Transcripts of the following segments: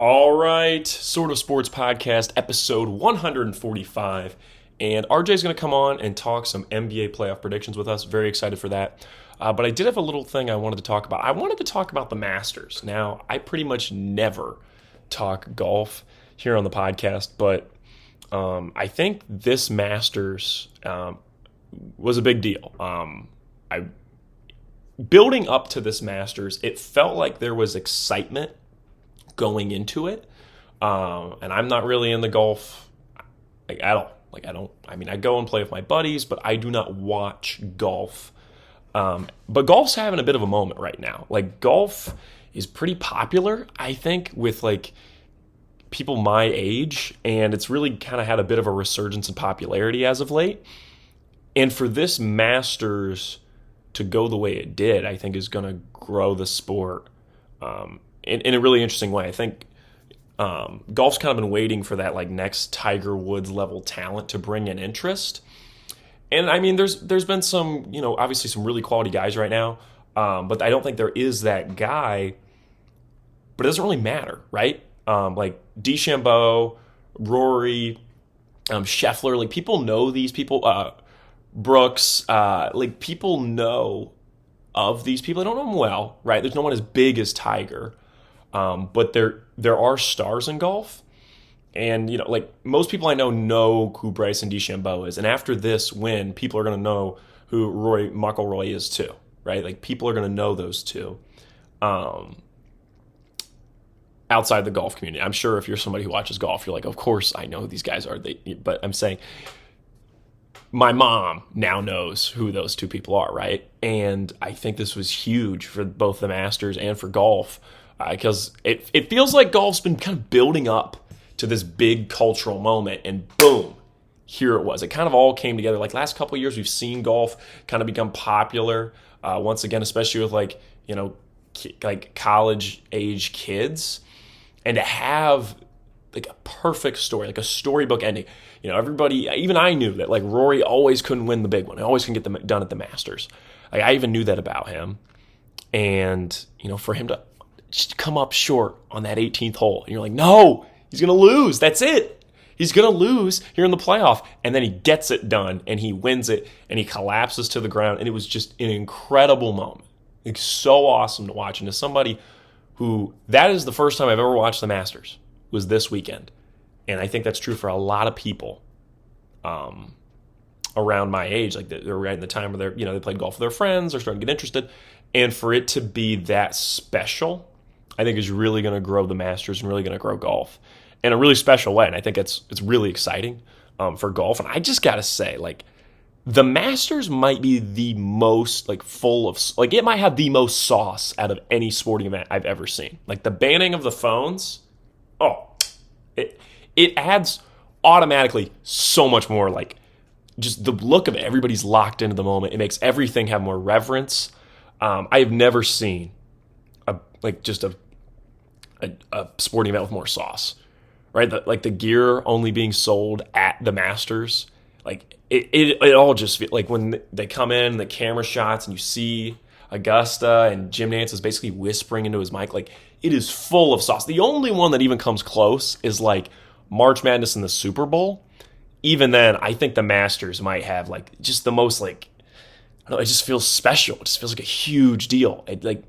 All right, Sort of Sports Podcast, episode 145. And RJ's going to come on and talk some NBA playoff predictions with us. Very excited for that. But I did have a little thing I wanted to talk about. I wanted to talk about the Masters. Now, I pretty much never talk golf here on the podcast, but I think this Masters was a big deal. I Building up to this Masters, it felt like there was excitement going into it. And I'm not really in the golf like at all. Like I don't. I mean, I go and play with my buddies, but I do not watch golf. But golf's having a bit of a moment right now. Like golf is pretty popular, I think, with like people my age, and it's really kind of had a bit of a resurgence in popularity as of late. And for this Masters to go the way it did, I think is going to grow the sport in a really interesting way. I think golf's kind of been waiting for that like next Tiger Woods level talent to bring in interest. And I mean, there's been some, obviously some really quality guys right now, but I don't think there is that guy. But it doesn't really matter, right? Like DeChambeau, Rory, Scheffler, like people know these people. Brooks, like people know of these people. I don't know them well, right? There's no one as big as Tiger, but there are stars in golf, and like most people I know who Bryson DeChambeau is, and after this win, people are going to know who Rory McIlroy is too, right? Like people are going to know those two. Outside the golf community, I'm sure if you're somebody who watches golf, you're like, of course I know who these guys are. But I'm saying my mom now knows who those two people are, right? And I think this was huge for both the Masters and for golf because it feels like golf's been kind of building up to this big cultural moment, and boom, here it was. It kind of all came together. Like last couple of years, we've seen golf kind of become popular once again, especially with like college age kids, and to have like a perfect story, like a storybook ending. Everybody, even I knew that like Rory always couldn't win the big one. He always couldn't get them done at the Masters. Like I even knew that about him. And, for him to just come up short on that 18th hole, and you're like, no, he's going to lose. That's it. He's going to lose here in the playoff. And then he gets it done and he wins it and he collapses to the ground. And it was just an incredible moment. It's so awesome to watch. And as somebody who, that is the first time I've ever watched the Masters, was this weekend. And I think that's true for a lot of people around my age. Like they're right in the time where they played golf with their friends, they're starting to get interested. And for it to be that special, I think is really going to grow the Masters and really going to grow golf in a really special way. And I think it's really exciting for golf. And I just got to say, like, the Masters might be the most like full of, like it might have the most sauce out of any sporting event I've ever seen. Like the banning of the phones, it adds automatically so much more, like just the look of it. Everybody's locked into the moment. It makes everything have more reverence. I have never seen a sporting event with more sauce, right? Like the gear only being sold at the Masters, like it all just feel like when they come in, the camera shots, and you see Augusta and Jim Nantz is basically whispering into his mic, like it is full of sauce. The only one that even comes close is like March Madness and the Super Bowl. Even then, I think the Masters might have like just the most like, I don't know, it just feels special. It just feels like a huge deal. Like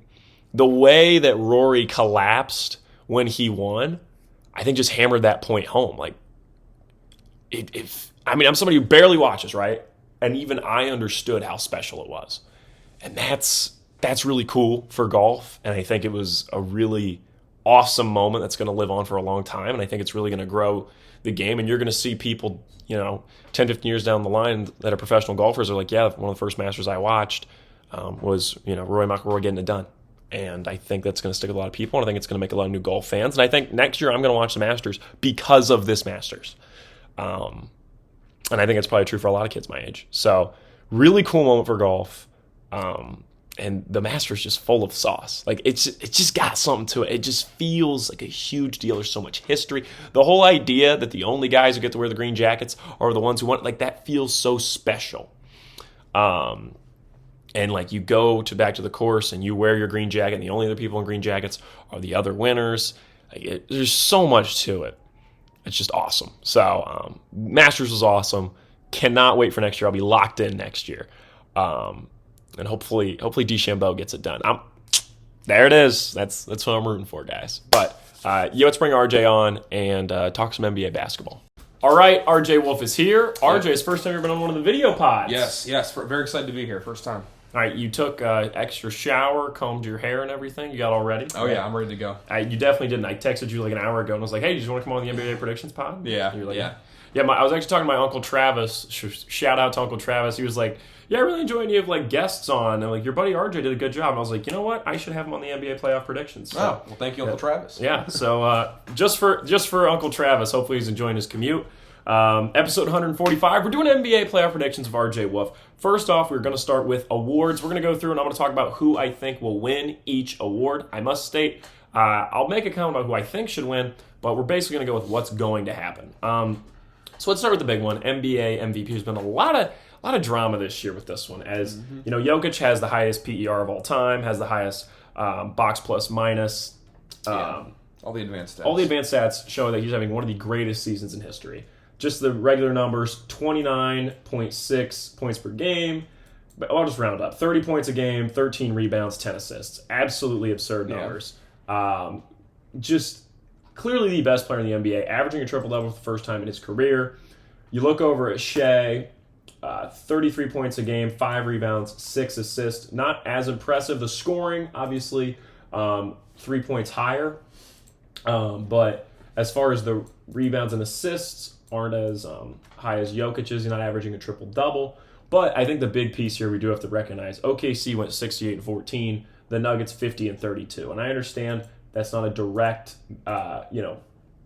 the way that Rory collapsed when he won, I think just hammered that point home. Like I'm somebody who barely watches, right? And even I understood how special it was. And that's really cool for golf. And I think it was a really awesome moment that's going to live on for a long time. And I think it's really going to grow the game. And you're going to see people, 10, 15 years down the line that are professional golfers are like, yeah, one of the first Masters I watched was, Rory McIlroy getting it done. And I think that's going to stick with a lot of people. And I think it's going to make a lot of new golf fans. And I think next year I'm going to watch the Masters because of this Masters. And I think it's probably true for a lot of kids my age. So really cool moment for golf. And the Masters just full of sauce. Like it's just got something to it. It just feels like a huge deal. There's so much history. The whole idea that the only guys who get to wear the green jackets are the ones who want, like that feels so special. And like you go back to the course and you wear your green jacket, and the only other people in green jackets are the other winners. There's so much to it. It's just awesome. So Masters was awesome. Cannot wait for next year. I'll be locked in next year. And hopefully DeChambeau gets it done. There it is. That's what I'm rooting for, guys. But let's bring RJ on and talk some NBA basketball. All right, RJ Wolf is here. RJ's first time you've been on one of the video pods. Yes. Very excited to be here. First time. All right, you took extra shower, combed your hair and everything. You got all ready? Oh, yeah, I'm ready to go. You definitely didn't. I texted you like an hour ago and was like, hey, do you want to come on the NBA Predictions pod? Yeah, You're like, yeah. I was actually talking to my Uncle Travis. Shout out to Uncle Travis. He was like, yeah, I really enjoy when you have like guests on. And like, your buddy RJ did a good job. And I was like, you know what? I should have him on the NBA playoff predictions. So, well, thank you, Uncle Travis. Yeah, so just for Uncle Travis, hopefully he's enjoying his commute. Episode 145, we're doing NBA playoff predictions of RJ Wolf. First off, we're going to start with awards. We're going to go through and I'm going to talk about who I think will win each award. I must state, I'll make a comment about who I think should win, but we're basically going to go with what's going to happen. So let's start with the big one, NBA MVP. There's been a lot of drama this year with this one, as you know, Jokic has the highest PER of all time, has the highest box plus minus. All the advanced stats. All the advanced stats show that he's having one of the greatest seasons in history. Just the regular numbers, 29.6 points per game. But I'll just round up. 30 points a game, 13 rebounds, 10 assists. Absolutely absurd numbers. Just clearly the best player in the NBA, averaging a triple-double for the first time in his career. You look over at Shea, 33 points a game, 5 rebounds, 6 assists. Not as impressive. The scoring, obviously, 3 points higher. But as far as the rebounds and assists, aren't as high as Jokic is. He's not averaging a triple-double. But I think the big piece here we do have to recognize, OKC went 68-14, the Nuggets 50-32. And I understand that's not a direct,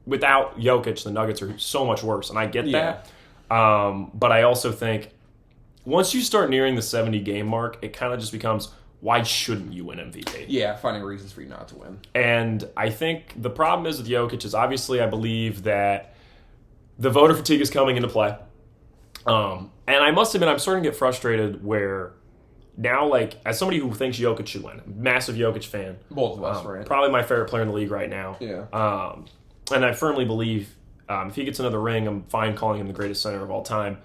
without Jokic, the Nuggets are so much worse. And I get that. But I also think once you start nearing the 70-game mark, it kind of just becomes, why shouldn't you win MVP? Yeah, finding reasons for you not to win. And I think the problem is with Jokic is obviously I believe that the voter fatigue is coming into play. And I must admit, I'm starting to get frustrated where now, like, as somebody who thinks Jokic should win, massive Jokic fan. Both of us, right? Probably my favorite player in the league right now. Yeah. And I firmly believe if he gets another ring, I'm fine calling him the greatest center of all time.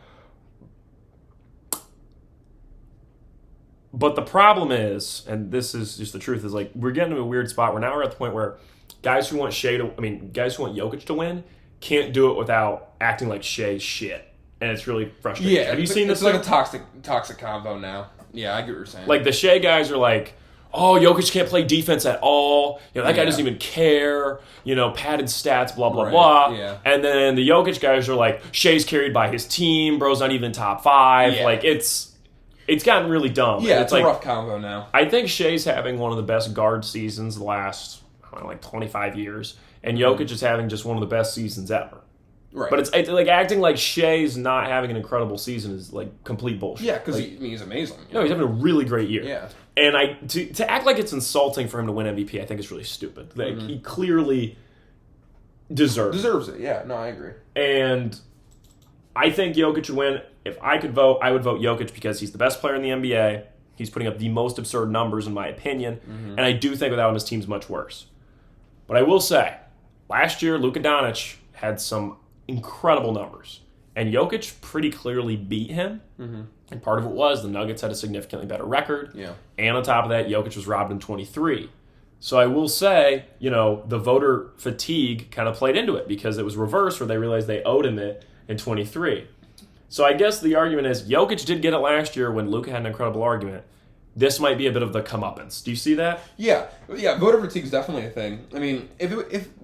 But the problem is, and this is just the truth, is like we're getting to a weird spot where now we're at the point where guys who want Jokic to win can't do it without acting like Shea's shit. And it's really frustrating. Yeah, have you seen this? It's like a toxic combo now. Yeah, I get what you're saying. Like the Shea guys are like, oh, Jokic can't play defense at all. You know, that guy doesn't even care. You know, padded stats, blah, blah, blah. Yeah. And then the Jokic guys are like, Shea's carried by his team. Bro's not even top 5. Yeah. Like, it's gotten really dumb. Yeah, it's a like, rough combo now. I think Shea's having one of the best guard seasons the last, 25 years. And Jokic is having just one of the best seasons ever. Right. But it's like acting like Shea's not having an incredible season is like complete bullshit. Yeah, because like, he's amazing. No, he's having a really great year. Yeah. And to act like it's insulting for him to win MVP, I think is really stupid. Like he clearly deserves it. Yeah, no, I agree. And I think Jokic should win. If I could vote, I would vote Jokic because he's the best player in the NBA. He's putting up the most absurd numbers in my opinion. And I do think without him, his team's much worse. But I will say, last year, Luka Doncic had some incredible numbers. And Jokic pretty clearly beat him. And part of it was the Nuggets had a significantly better record. Yeah. And on top of that, Jokic was robbed in 23. So I will say, the voter fatigue kind of played into it because it was reversed where they realized they owed him it in 23. So I guess the argument is Jokic did get it last year when Luka had an incredible argument. This might be a bit of the comeuppance. Do you see that? Yeah. Voter fatigue is definitely a thing. I mean, if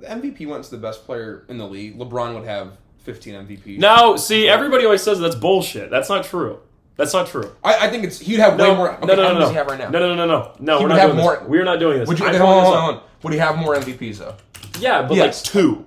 MVP went to the best player in the league, LeBron would have 15 MVPs. No, see, everybody always says that's bullshit. That's not true. I think he'd have way more. Okay, No. How many does he have right now? No, we're not doing this. We're not doing this. Hold on. Would he have more MVPs though? Yeah, but yes. like 2.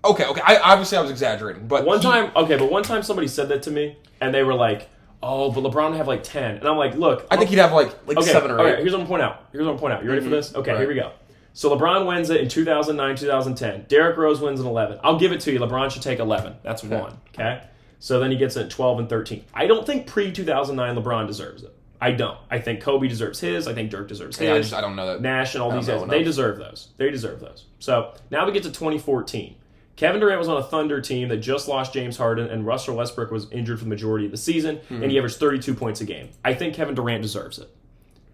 Okay. I was exaggerating, but one time somebody said that to me, and they were like, "Oh, but LeBron would have like 10," and I'm like, "Look, I think he'd have like 7 or 8." Okay, here's what I'm pointing out. You ready for this? Okay, Here we go. So LeBron wins it in 2009, 2010. Derrick Rose wins in 11. I'll give it to you. LeBron should take 11. That's 1. Okay. So then he gets it at 12 and 13. I don't think pre-2009 LeBron deserves it. I don't. I think Kobe deserves his. I think Dirk deserves his. I don't know that. Nash and all these guys. They deserve those. They deserve those. So now we get to 2014. Kevin Durant was on a Thunder team that just lost James Harden, and Russell Westbrook was injured for the majority of the season, and he averaged 32 points a game. I think Kevin Durant deserves it.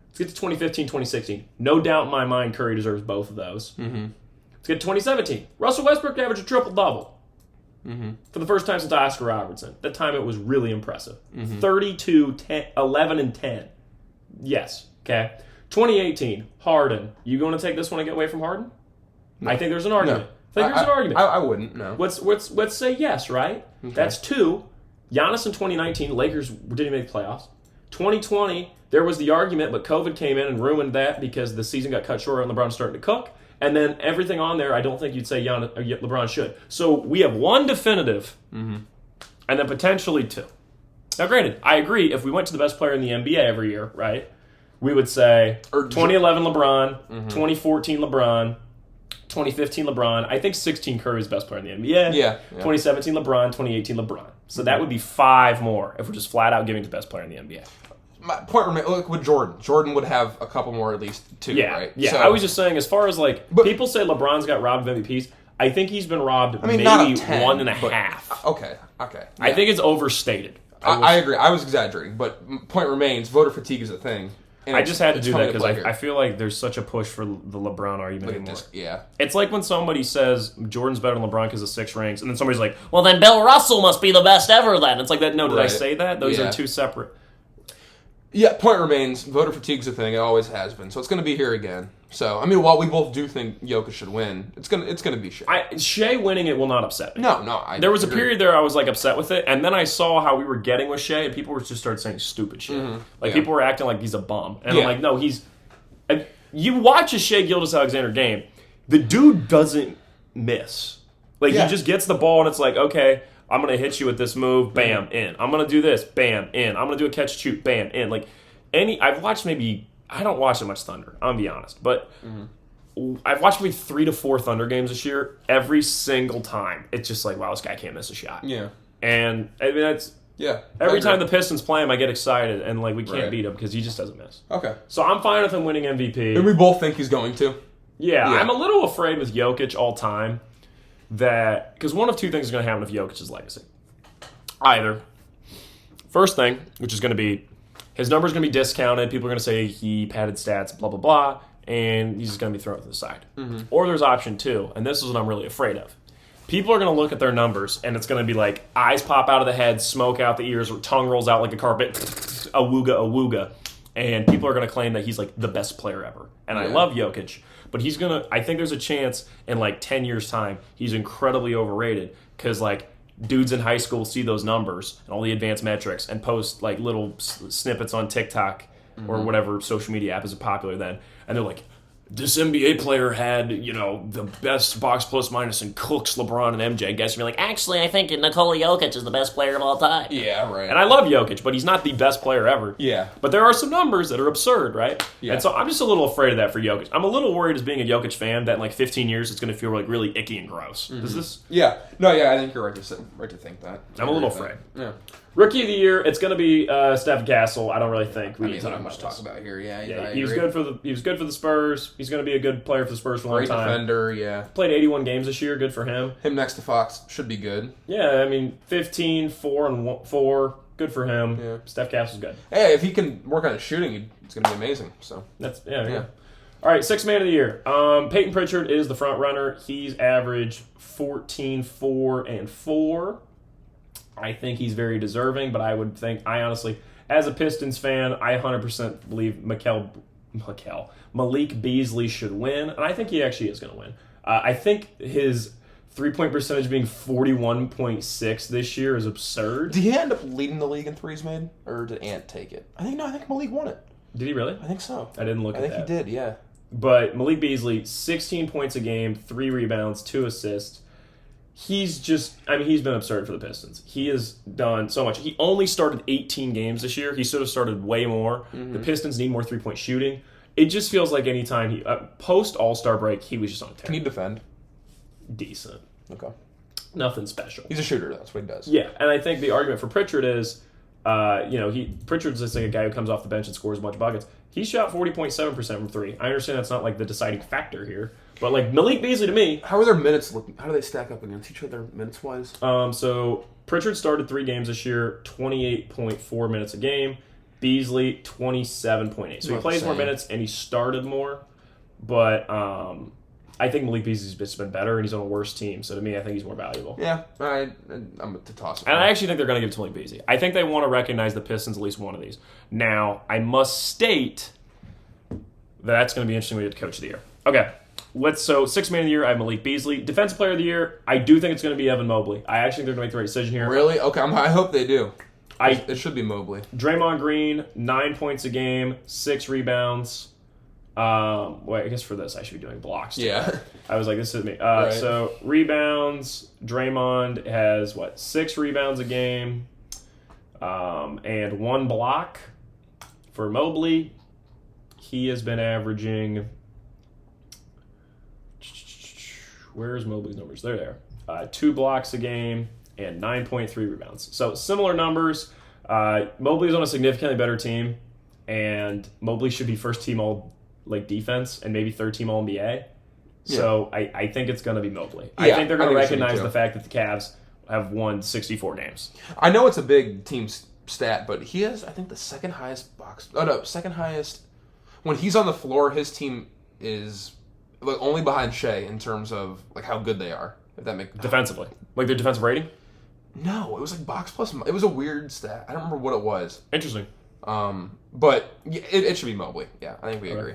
Let's get to 2015, 2016. No doubt in my mind Curry deserves both of those. Let's get to 2017. Russell Westbrook averaged a triple-double. For the first time since Oscar Robertson. That time it was really impressive. 32, 10, 11, and 10. Yes. Okay. 2018, Harden. You going to take this one and get away from Harden? No. I think there's an argument. No. I think there's an argument. I wouldn't, no. Let's say yes, right? Okay. That's 2. Giannis in 2019, Lakers didn't make the playoffs. 2020, there was the argument, but COVID came in and ruined that because the season got cut short and LeBron starting to cook. And then everything on there, I don't think you'd say LeBron should. So we have one definitive, and then potentially 2. Now, granted, I agree. If we went to the best player in the NBA every year, right, we would say 2011 LeBron, 2014 LeBron, 2015 LeBron. I think 16 Curry is the best player in the NBA. Yeah. 2017 LeBron, 2018 LeBron. So that would be 5 more if we're just flat out giving to the best player in the NBA. My point remains, look, with Jordan would have a couple more at least, too, right? Yeah, so, I was just saying, as far as, people say LeBron's got robbed of MVPs, I think he's been robbed maybe not of 10, 1.5. Okay. Yeah. I think it's overstated. I agree. I was exaggerating, but point remains, voter fatigue is a thing. I just had to do that because I feel like there's such a push for the LeBron argument anymore. Yeah. It's like when somebody says Jordan's better than LeBron because of 6 rings, and then somebody's like, well, then Bill Russell must be the best ever then. It's like, that. No, did I say that? Those are 2 separate. Yeah, point remains, voter fatigue's a thing. It always has been. So it's going to be here again. So, while we both do think Jokic should win, it's going to be Shea. Shea winning it will not upset me. No. There was a period there I was upset with it, and then I saw how we were getting with Shea, and people were just started saying stupid shit. People were acting like he's a bum. And I'm like, no, he's... You watch a Shea Gilgeous-Alexander game, the dude doesn't miss. He just gets the ball, and it's like, okay... I'm going to hit you with this move, bam, in. I'm going to do this, bam, in. I'm going to do a catch shoot, bam, in. I've watched I don't watch that much Thunder, I'm going to be honest, but I've watched maybe 3 to 4 Thunder games this year. Every single time, it's just like, wow, this guy can't miss a shot. Yeah. And, that's... Yeah. Every time the Pistons play him, I get excited, and, we can't beat him because he just doesn't miss. Okay. So I'm fine with him winning MVP. And we both think he's going to. Yeah, I'm a little afraid with Jokic all time. Because one of 2 things is going to happen with Jokic's legacy. Either, first thing, which is going to be, his number's going to be discounted, people are going to say he padded stats, blah, blah, blah, and he's just going to be thrown to the side. Or there's option 2, and this is what I'm really afraid of. People are going to look at their numbers, and it's going to be eyes pop out of the head, smoke out the ears, tongue rolls out like a carpet, awooga, and people are going to claim that he's the best player ever. And I love Jokic. But I think there's a chance in 10 years' time, he's incredibly overrated because dudes in high school see those numbers and all the advanced metrics and post little snippets on TikTok or whatever social media app is popular then. And they're like, this NBA player had, the best box plus minus and cooks LeBron and MJ. Guess you're actually, I think Nikola Jokic is the best player of all time. Yeah, right. And I love Jokic, but he's not the best player ever. Yeah. But there are some numbers that are absurd, right? Yeah. And so I'm just a little afraid of that for Jokic. I'm a little worried as being a Jokic fan that in 15 years it's going to feel really icky and gross. Does this? Yeah. No, yeah, I think you're right to think that. I'm a little afraid. Yeah. Rookie of the year, it's going to be Steph Castle. I don't really think we need to talk much to talk about here. Yeah, he was good for the Spurs. He's going to be a good player for the Spurs for a long time. Great defender, yeah. Played 81 games this year. Good for him. Him next to Fox should be good. Yeah, 15, 4, and 4. Good for him. Yeah. Steph Castle's good. Hey, if he can work on his shooting, it's going to be amazing. So that's yeah. All right, 6th man of the year. Peyton Pritchard is the front runner. He's averaged 14, 4, and 4. I think he's very deserving, but I honestly, as a Pistons fan, I 100% believe Malik Beasley should win, and I think he actually is going to win. I think his 3-point percentage being 41.6 this year is absurd. Did he end up leading the league in threes made, or did Ant take it? I think Malik won it. Did he really? I think so. I didn't look at that. I think he did, yeah. But Malik Beasley, 16 points a game, 3 rebounds, 2 assists. He's been absurd for the Pistons. He has done so much. He only started 18 games this year. He should have started way more. The Pistons need more 3-point shooting. It just feels like anytime he, post All-Star break, he was just on a tear. Can he defend? Decent. Okay. Nothing special. He's a shooter, that's what he does. Yeah, and I think the argument for Pritchard is Pritchard's just like a guy who comes off the bench and scores a bunch of buckets. He shot 40.7% from three. I understand that's not like the deciding factor here, but like Malik Beasley to me. How are their minutes looking? How do they stack up against each other minutes wise? So Pritchard started 3 games this year, 28.4 minutes a game. Beasley 27.8. So he plays more minutes and he started more, but I think Malik Beasley's just been better and he's on a worse team. So to me, I think he's more valuable. Yeah, I'm to toss it. And I actually think they're going to give it to Malik Beasley. I think they want to recognize the Pistons at least one of these. Now, I must state that's going to be interesting when we get to Coach of the Year. Okay, so 6th man of the year, I have Malik Beasley. Defensive player of the year, I do think it's going to be Evan Mobley. I actually think they're going to make the right decision here. Really? Okay, I hope they do. It should be Mobley. Draymond Green, 9 points a game, 6 rebounds. I guess for this I should be doing blocks too. Yeah. I was like, this is me. Right. So rebounds, Draymond has 6 rebounds a game, and 1 block. For Mobley, he has been averaging. Where's Mobley's numbers? They're there. 2 blocks a game and 9.3 rebounds. So similar numbers. Mobley's on a significantly better team, and Mobley should be first team all defense and maybe third team all NBA. Yeah. So I think it's going to be Mobley. Yeah, I think they're going to recognize the fact that the Cavs have won 64 games. I know it's a big team stat, but he has, I think, the second highest when he's on the floor, his team is only behind Shea in terms of how good they are. If that makes defensively, their defensive rating. No, it was box plus. It was a weird stat. I don't remember what it was. Interesting. But it should be Mobley. Yeah, I think we agree.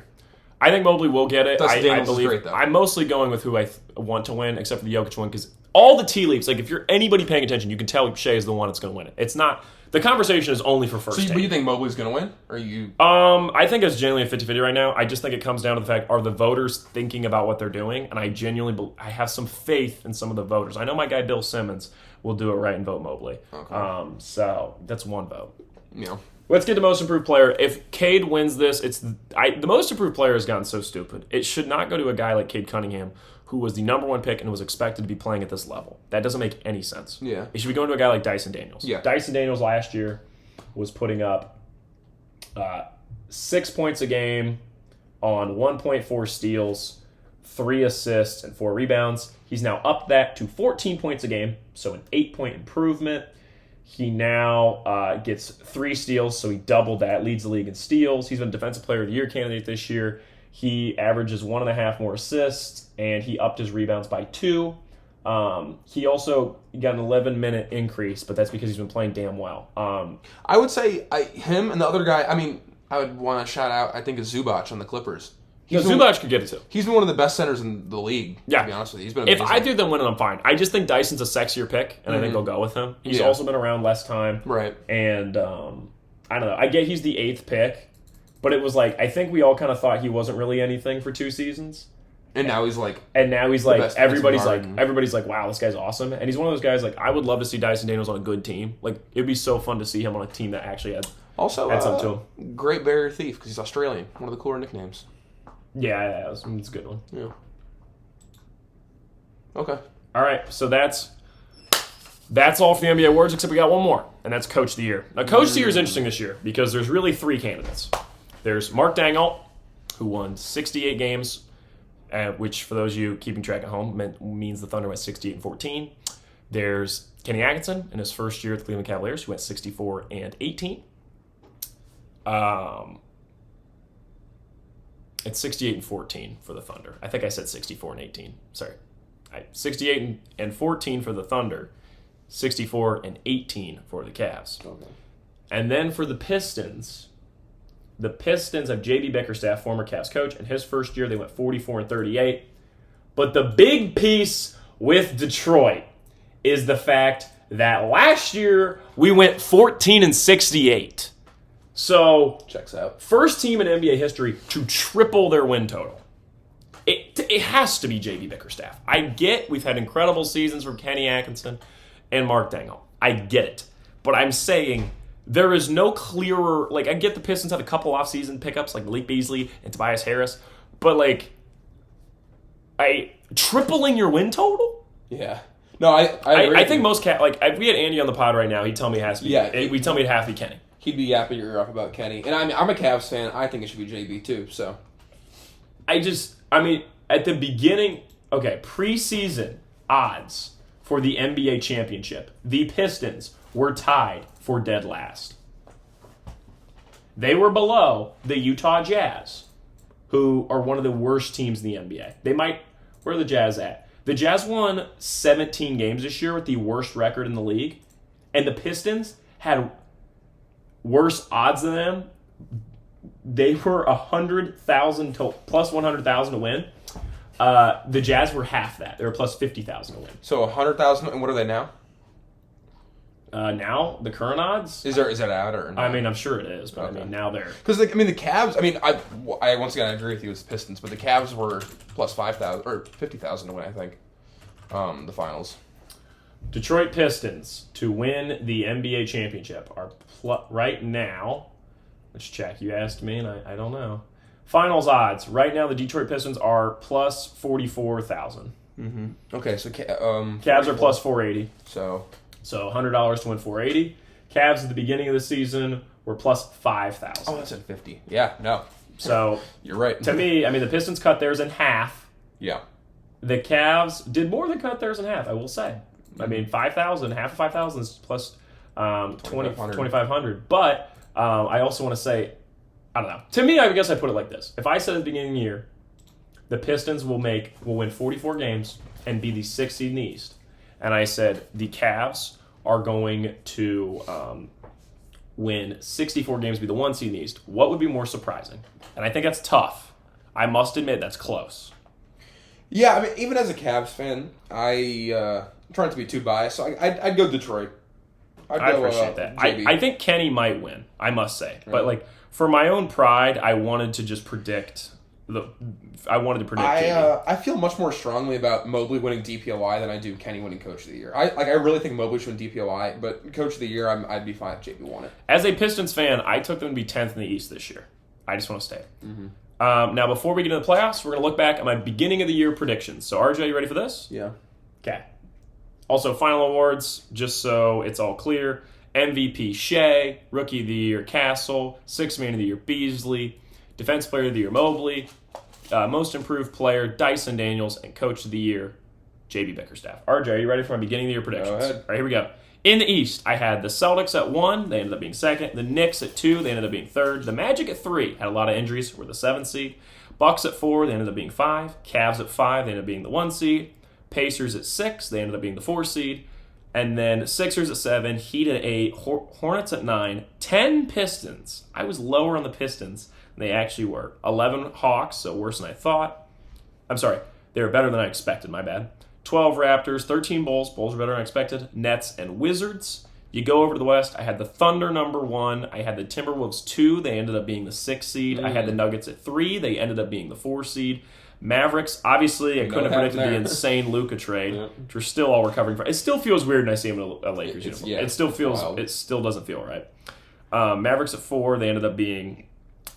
I think Mobley will get it. I believe. Great, though. I'm mostly going with who I want to win, except for the Jokic one, because all the tea leaves. If you're anybody paying attention, you can tell Shea is the one that's going to win it. It's not. The conversation is only for first. So, do you think Mobley's going to win? Or you? I think it's genuinely a 50-50 right now. I just think it comes down to the fact: are the voters thinking about what they're doing? And I have some faith in some of the voters. I know my guy Bill Simmons will do it right and vote Mobley. Okay. So that's 1 vote. Yeah. Let's get to most improved player. If Cade wins this, the most improved player has gotten so stupid. It should not go to a guy like Cade Cunningham, who was the number 1 pick and was expected to be playing at this level. That doesn't make any sense. Yeah. It should be going to a guy like Dyson Daniels. Yeah. Dyson Daniels last year was putting up 6 points a game on 1.4 steals, 3 assists, and 4 rebounds. He's now upped that to 14 points a game, so an 8-point improvement. He now gets 3 steals, so he doubled that, leads the league in steals. He's been Defensive Player of the Year candidate this year. He averages 1.5 more assists, and he upped his rebounds by 2. He also got an 11-minute increase, but that's because he's been playing damn well. I would say him and the other guy, I would want to shout out, I think, is Zubac on the Clippers. Zubac could get it too. He's been one of the best centers in the league, to be honest with you. He's been amazing. If I do them winning, I'm fine. I just think Dyson's a sexier pick, and I think they'll go with him. He's also been around less time. Right. And I don't know. I get he's the 8th pick, but it was I think we all kind of thought he wasn't really anything for 2 seasons. And now he's everybody's wow, this guy's awesome. And he's one of those guys, I would love to see Dyson Daniels on a good team. It'd be so fun to see him on a team that actually had something to him. Great Barrier Thief, because he's Australian. One of the cooler nicknames. Yeah, it's a good one. Yeah. Okay. All right, so that's all for the NBA awards, except we got one more, and that's Coach of the Year. Now, Coach of the Year is interesting this year because there's really 3 candidates. There's Mark Daigneault, who won 68 games, which for those of you keeping track at home means the Thunder went 68-14. There's Kenny Atkinson in his first year at the Cleveland Cavaliers, who went 64-18. It's 68-14 for the Thunder. I think I said 64-18. Sorry. 68-14 for the Thunder. 64-18 for the Cavs. Okay. And then for the Pistons have J.B. Bickerstaff, former Cavs coach. In his first year, they went 44-38. But the big piece with Detroit is the fact that last year we went 14-68. So, checks out. First team in NBA history to triple their win total. It has to be J.B. Bickerstaff. I get we've had incredible seasons from Kenny Atkinson and Mark Daigneault. I get it. But I'm saying there is no clearer... I get the Pistons had a couple off-season pickups like Malik Beasley and Tobias Harris. But, tripling your win total? Yeah. No, I agree. I think most like if we had Andy on the pod right now, he'd tell me it has to be. Yeah, He'd tell me it has to be Kenny. He'd be yapping your ear off about Kenny. And I'm a Cavs fan. I think it should be JB too. So I mean, at the beginning, preseason odds for the NBA championship, the Pistons were tied for dead last. They were below the Utah Jazz, who are one of the worst teams in the NBA. Where are the Jazz at? The Jazz won 17 games this year with the worst record in the league, and the Pistons had worse odds than them. They were 100,000 to plus 100,000 to win. The Jazz were half that. They were plus 50,000 to win. So 100,000, and what are they now? Now the current odds is that out or? No? I mean, I'm sure it is, but okay. I mean now they're because the Cavs. I mean, I once again I agree with you with the Pistons, but the Cavs were plus 5,000 or 50,000 to win. I think the finals. Detroit Pistons to win the NBA championship are right now. Let's check. You asked me, and I don't know. Finals odds right now. The Detroit Pistons are plus 44,000. Mm-hmm. Okay, so Cavs are plus 480. So $100 to win 480. Cavs at the beginning of the season were plus 5,000. Oh, that's at 50. Yeah, no. So you're right. To me, I mean, the Pistons cut theirs in half. Yeah. The Cavs did more than cut theirs in half, I will say. I mean, 5,000, half of 5,000 is plus 2,500. But I also want to say, I don't know. To me, I guess I put it like this. If I said at the beginning of the year, the Pistons will win 44 games and be the 6th seed in the East, and I said the Cavs are going to win 64 games, be the 1 seed in the East, what would be more surprising? And I think that's tough. I must admit that's close. Yeah, I mean, even as a Cavs fan, I'm trying not to be too biased, so I'd go Detroit. I appreciate that. I think Kenny might win, I must say. Yeah. But like for my own pride, I wanted to just predict I feel much more strongly about Mobley winning DPOI than I do Kenny winning Coach of the Year. I really think Mobley should win DPOI, but Coach of the Year, I'd be fine if JB won it. As a Pistons fan, I took them to be 10th in the East this year. I just want to stay. Mm-hmm. Now, before we get into the playoffs, we're going to look back at my beginning of the year predictions. So, RJ, you ready for this? Yeah. Okay. Also, final awards, just so it's all clear. MVP, Shea. Rookie of the Year, Castle. Sixth Man of the Year, Beasley. Defense Player of the Year, Mobley. Most Improved Player, Dyson Daniels. And Coach of the Year, JB Bickerstaff. RJ, are you ready for my beginning of the year predictions? Go ahead. All right, here we go. In the East, I had the Celtics at 1. They ended up being 2nd. The Knicks at 2. They ended up being 3rd. The Magic at 3. Had a lot of injuries. Were the 7th seed. Bucks at 4. They ended up being 5. Cavs at 5. They ended up being the 1 seed. Pacers at 6. They ended up being the 4 seed. And then Sixers at 7. Heat at 8. Hornets at 9. 10 Pistons. I was lower on the Pistons than they actually were. 11 Hawks, so worse than I thought. I'm sorry. They were better than I expected. My bad. 12 Raptors, 13 Bulls. Bulls were better than I expected. Nets and Wizards. You go over to the West. I had the Thunder number 1. I had the Timberwolves 2. They ended up being the 6th seed. I had the Nuggets at 3. They ended up being the 4 seed. Mavericks, obviously, I couldn't have predicted the insane Luka trade, which we're still all recovering from. It still feels weird when I see him in a Lakers uniform. It still feels, wild. It still doesn't feel right. Mavericks at 4. They ended up being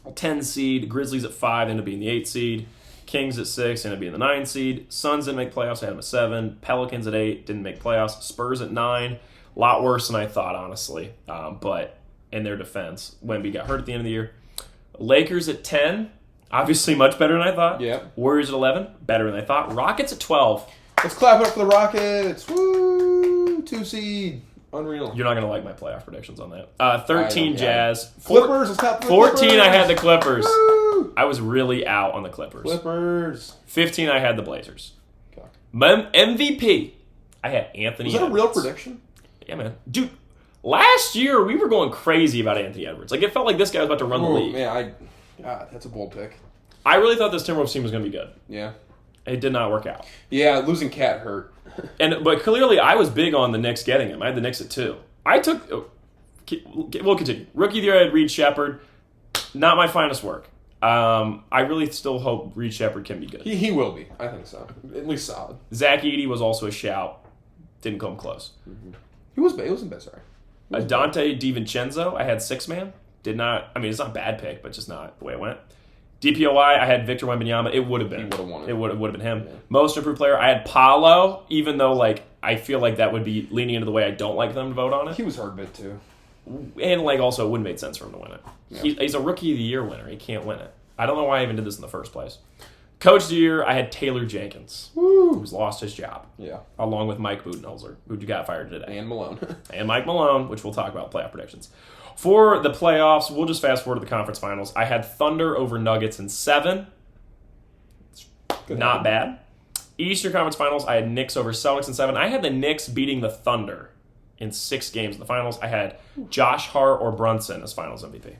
a 10 seed. Grizzlies at 5. They ended up being the 8 seed. Kings at 6, ended up being the 9 seed. Suns didn't make playoffs, I had them at 7. Pelicans at 8, didn't make playoffs. Spurs at 9, a lot worse than I thought, honestly. But in their defense, Wemby got hurt at the end of the year. Lakers at 10, obviously much better than I thought. Yeah. Warriors at 11, better than I thought. Rockets at 12. Let's clap it up for the Rockets. Woo! 2 seed. Unreal. You're not going to like my playoff predictions on that. 13 Jazz. Clippers. Let's clap for the 14 Clippers. I had the Clippers. Woo! I was really out on the Clippers. 15 I had the Blazers. Okay. MVP, I had Anthony Edwards. Was that a real prediction? Yeah, man. Dude, last year we were going crazy about Anthony Edwards. Like, it felt like this guy was about to run the league. Man, God, that's a bold pick. I really thought this Timberwolves team was going to be good. Yeah. It did not work out. Yeah, losing Cat hurt. But clearly I was big on the Knicks getting him. I had the Knicks at 2. We'll continue. Rookie of the Year, I had Reed Shepherd. Not my finest work. I really still hope Reed Shepherd can be good. He will be. I think so. At least solid. Zach Edey was also a shout. Didn't come close. Mm-hmm. He wasn't bad, sorry. Dante DiVincenzo, I had 6-man. Did not, I mean, it's not a bad pick, but just not the way it went. DPOI, I had Victor Wembanyama. It would have been. He would have won it. It would have been him. Yeah. Most Improved Player, I had Paolo, even though, like, I feel like that would be leaning into the way I don't like them to vote on it. He was hurt a bit too. And like also, it wouldn't make sense for him to win it. Yeah. He's a Rookie of the Year winner. He can't win it. I don't know why I even did this in the first place. Coach of the Year, I had Taylor Jenkins, who's lost his job. Yeah. Along with Mike Budenholzer, who got fired today. And Malone. And Mike Malone, which we'll talk about playoff predictions. For the playoffs, we'll just fast forward to the conference finals. I had Thunder over Nuggets in 7. Good Not one. bad. Eastern Conference Finals, I had Knicks over Celtics in 7. I had the Knicks beating the Thunder in 6 games in the finals. I had Josh Hart or Brunson as finals MVP.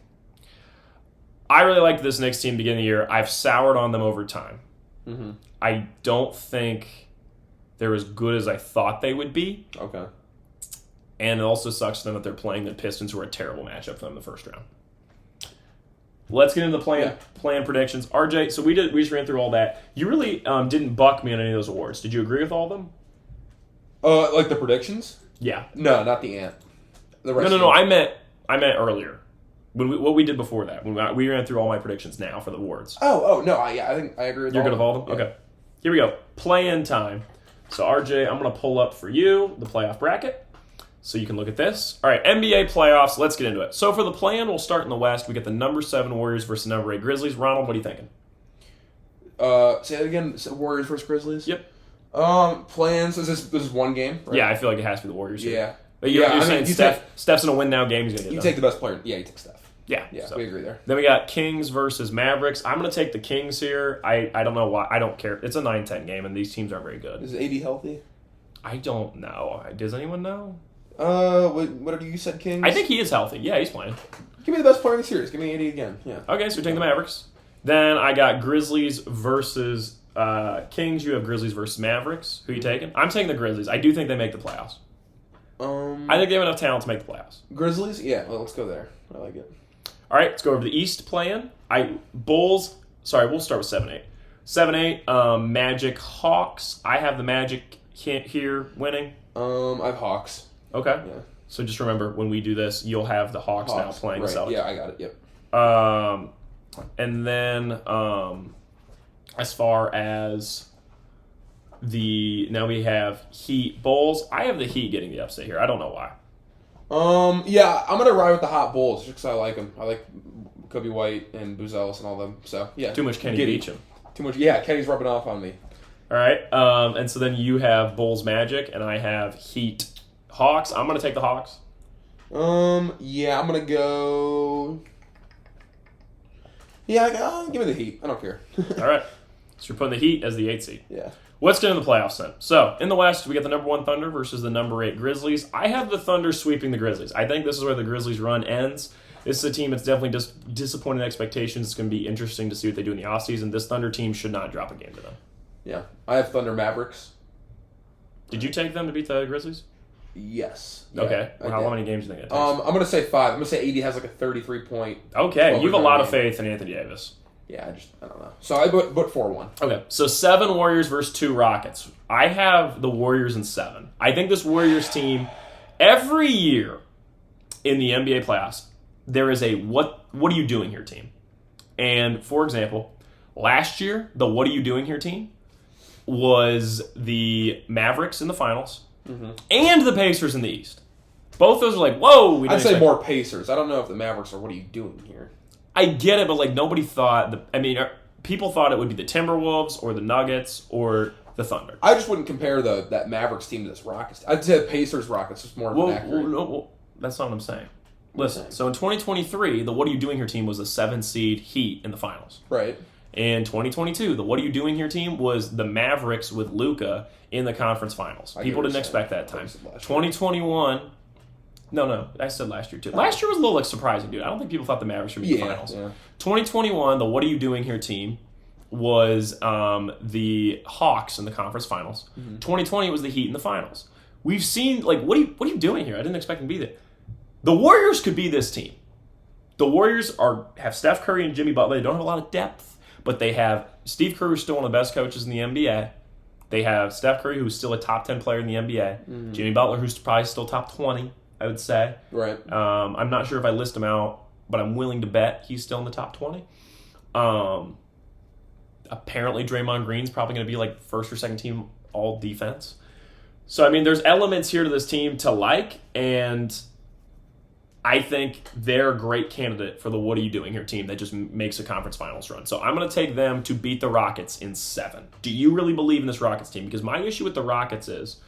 I really liked this Knicks team beginning of the year. I've soured on them over time. Mm-hmm. I don't think they're as good as I thought they would be. Okay. And it also sucks to them that they're playing the Pistons, who are a terrible matchup for them in the first round. Let's get into the plan predictions. RJ, so we just ran through all that. You really didn't buck me on any of those awards. Did you agree with all of them? Like the predictions? Yeah. No, not the ant. The rest No. I meant earlier. What we did before that. When we ran through all my predictions now for the awards. No. I think I agree with You're all good with all of them? Yeah. Okay. Here we go. Play-in time. So, RJ, I'm going to pull up for you the playoff bracket so you can look at this. All right, NBA playoffs. Let's get into it. So, for the play-in, we'll start in the West. We get the number 7 Warriors versus number 8 Grizzlies. Ronald, what are you thinking? Say that again. Warriors versus Grizzlies? Yep. Plans. This is one game, right? Yeah, I feel like it has to be the Warriors here. Yeah. But you're I mean, saying you Steph's in a win-now game. He's going to get You done. take the best player. Yeah, you take Steph. Yeah. Yeah, So. we agree there. Then we got Kings versus Mavericks. I'm going to take the Kings here. I don't know why. I don't care. It's a 9-10 game, and these teams aren't very good. Is AD healthy? I don't know. Does anyone know? What did you said, Kings? I think he is healthy. Yeah, he's playing. Give me the best player in the series. Give me AD again. Yeah. Okay, so we take the Mavericks. Then I got Grizzlies versus Kings. You have Grizzlies versus Mavericks. Who are you taking? I'm taking the Grizzlies. I do think they make the playoffs. I think they have enough talent to make the playoffs. Grizzlies? Yeah, well, let's go there. I like it. All right, let's go over to the East play-in. Bulls. Sorry, we'll start with 7-8. 7-8, Magic, Hawks. I have the Magic here winning. I have Hawks. Okay. Yeah. So just remember, when we do this, you'll have the Hawks now playing the right. Celtics. Yeah, I got it. Yep. And then as far as now we have Heat, Bulls. I have the Heat getting the upset here. I don't know why. Yeah, I'm gonna ride with the hot Bulls just because I like them. I like Kobe White and Buzelis and all them. So yeah, Too much Kenny Giddy. Beachum. Too much. Yeah, Kenny's rubbing off on me. All right. And so then you have Bulls, Magic, and I have Heat, Hawks. I'm gonna take the Hawks. Yeah, I'm gonna go. Yeah, give me the Heat. I don't care. All right. So you're putting the Heat as the 8th seed. Yeah. Let's get into the playoffs then. So, in the West, we got the number 1 Thunder versus the number 8 Grizzlies. I have the Thunder sweeping the Grizzlies. I think this is where the Grizzlies run ends. This is a team that's definitely just disappointing expectations. It's going to be interesting to see what they do in the offseason. This Thunder team should not drop a game to them. Yeah. I have Thunder Mavericks. Did you take them to beat the Grizzlies? Yes. Okay. Yeah, How many games do you think it takes? I'm gonna say 5. I'm gonna say AD has like a 33-point. Okay, you have a lot of game. faith in Anthony Davis. Yeah, I don't know. So I put 4-1. Okay, so 7 Warriors versus 2 Rockets. I have the Warriors in 7. I think this Warriors team, every year in the NBA playoffs, there is a what are you doing here team. And, for example, last year, the what are you doing here team was the Mavericks in the finals and the Pacers in the East. Both those are like, whoa. I'd say more Pacers. I don't know if the Mavericks are what are you doing here. I get it, but like nobody thought. People thought it would be the Timberwolves or the Nuggets or the Thunder. I just wouldn't compare that Mavericks team to this Rockets. I'd say the Pacers Rockets is more of an accurate. Well, that's not what I'm saying. Listen, so in 2023, the What Are You Doing Here team was a 7-seed Heat in the finals. Right. In 2022, the What Are You Doing Here team was the Mavericks with Luka in the conference finals. People didn't expect that time. 2021. No, I said last year too. Last year was a little surprising, dude. I don't think people thought the Mavericks would be the finals. Yeah. 2021, the What Are You Doing Here team was the Hawks in the conference finals. 2020 was the Heat in the finals. We've seen what are you doing here? I didn't expect them to be there. The Warriors could be this team. The Warriors have Steph Curry and Jimmy Butler. They don't have a lot of depth, but they have Steve Kerr, who's still one of the best coaches in the NBA. They have Steph Curry, who's still a top 10 player in the NBA. Jimmy Butler, who's probably still top 20. I would say. Right. I'm not sure if I list him out, but I'm willing to bet he's still in the top 20. Apparently, Draymond Green's probably going to be like first or second team all defense. So, I mean, there's elements here to this team to like, and I think they're a great candidate for the what are you doing here team that just makes a conference finals run. So I'm going to take them to beat the Rockets in 7. Do you really believe in this Rockets team? Because my issue with the Rockets is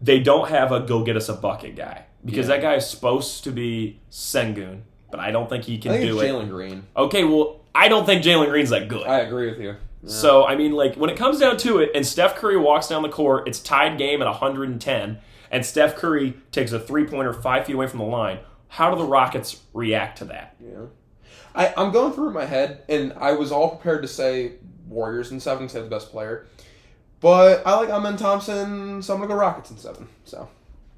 they don't have a go get us a bucket guy. Because that guy is supposed to be Sengun, but I don't think he can do it. Jalen Green. Okay, well, I don't think Jalen Green's that good. I agree with you. Yeah. So, I mean, like, when it comes down to it, and Steph Curry walks down the court, it's tied game at 110, and Steph Curry takes a three-pointer 5 feet away from the line. How do the Rockets react to that? Yeah, I'm going through in my head, and I was all prepared to say Warriors in 7 because they have the best player. But I like Amen Thompson, so I'm going to go Rockets in 7. So,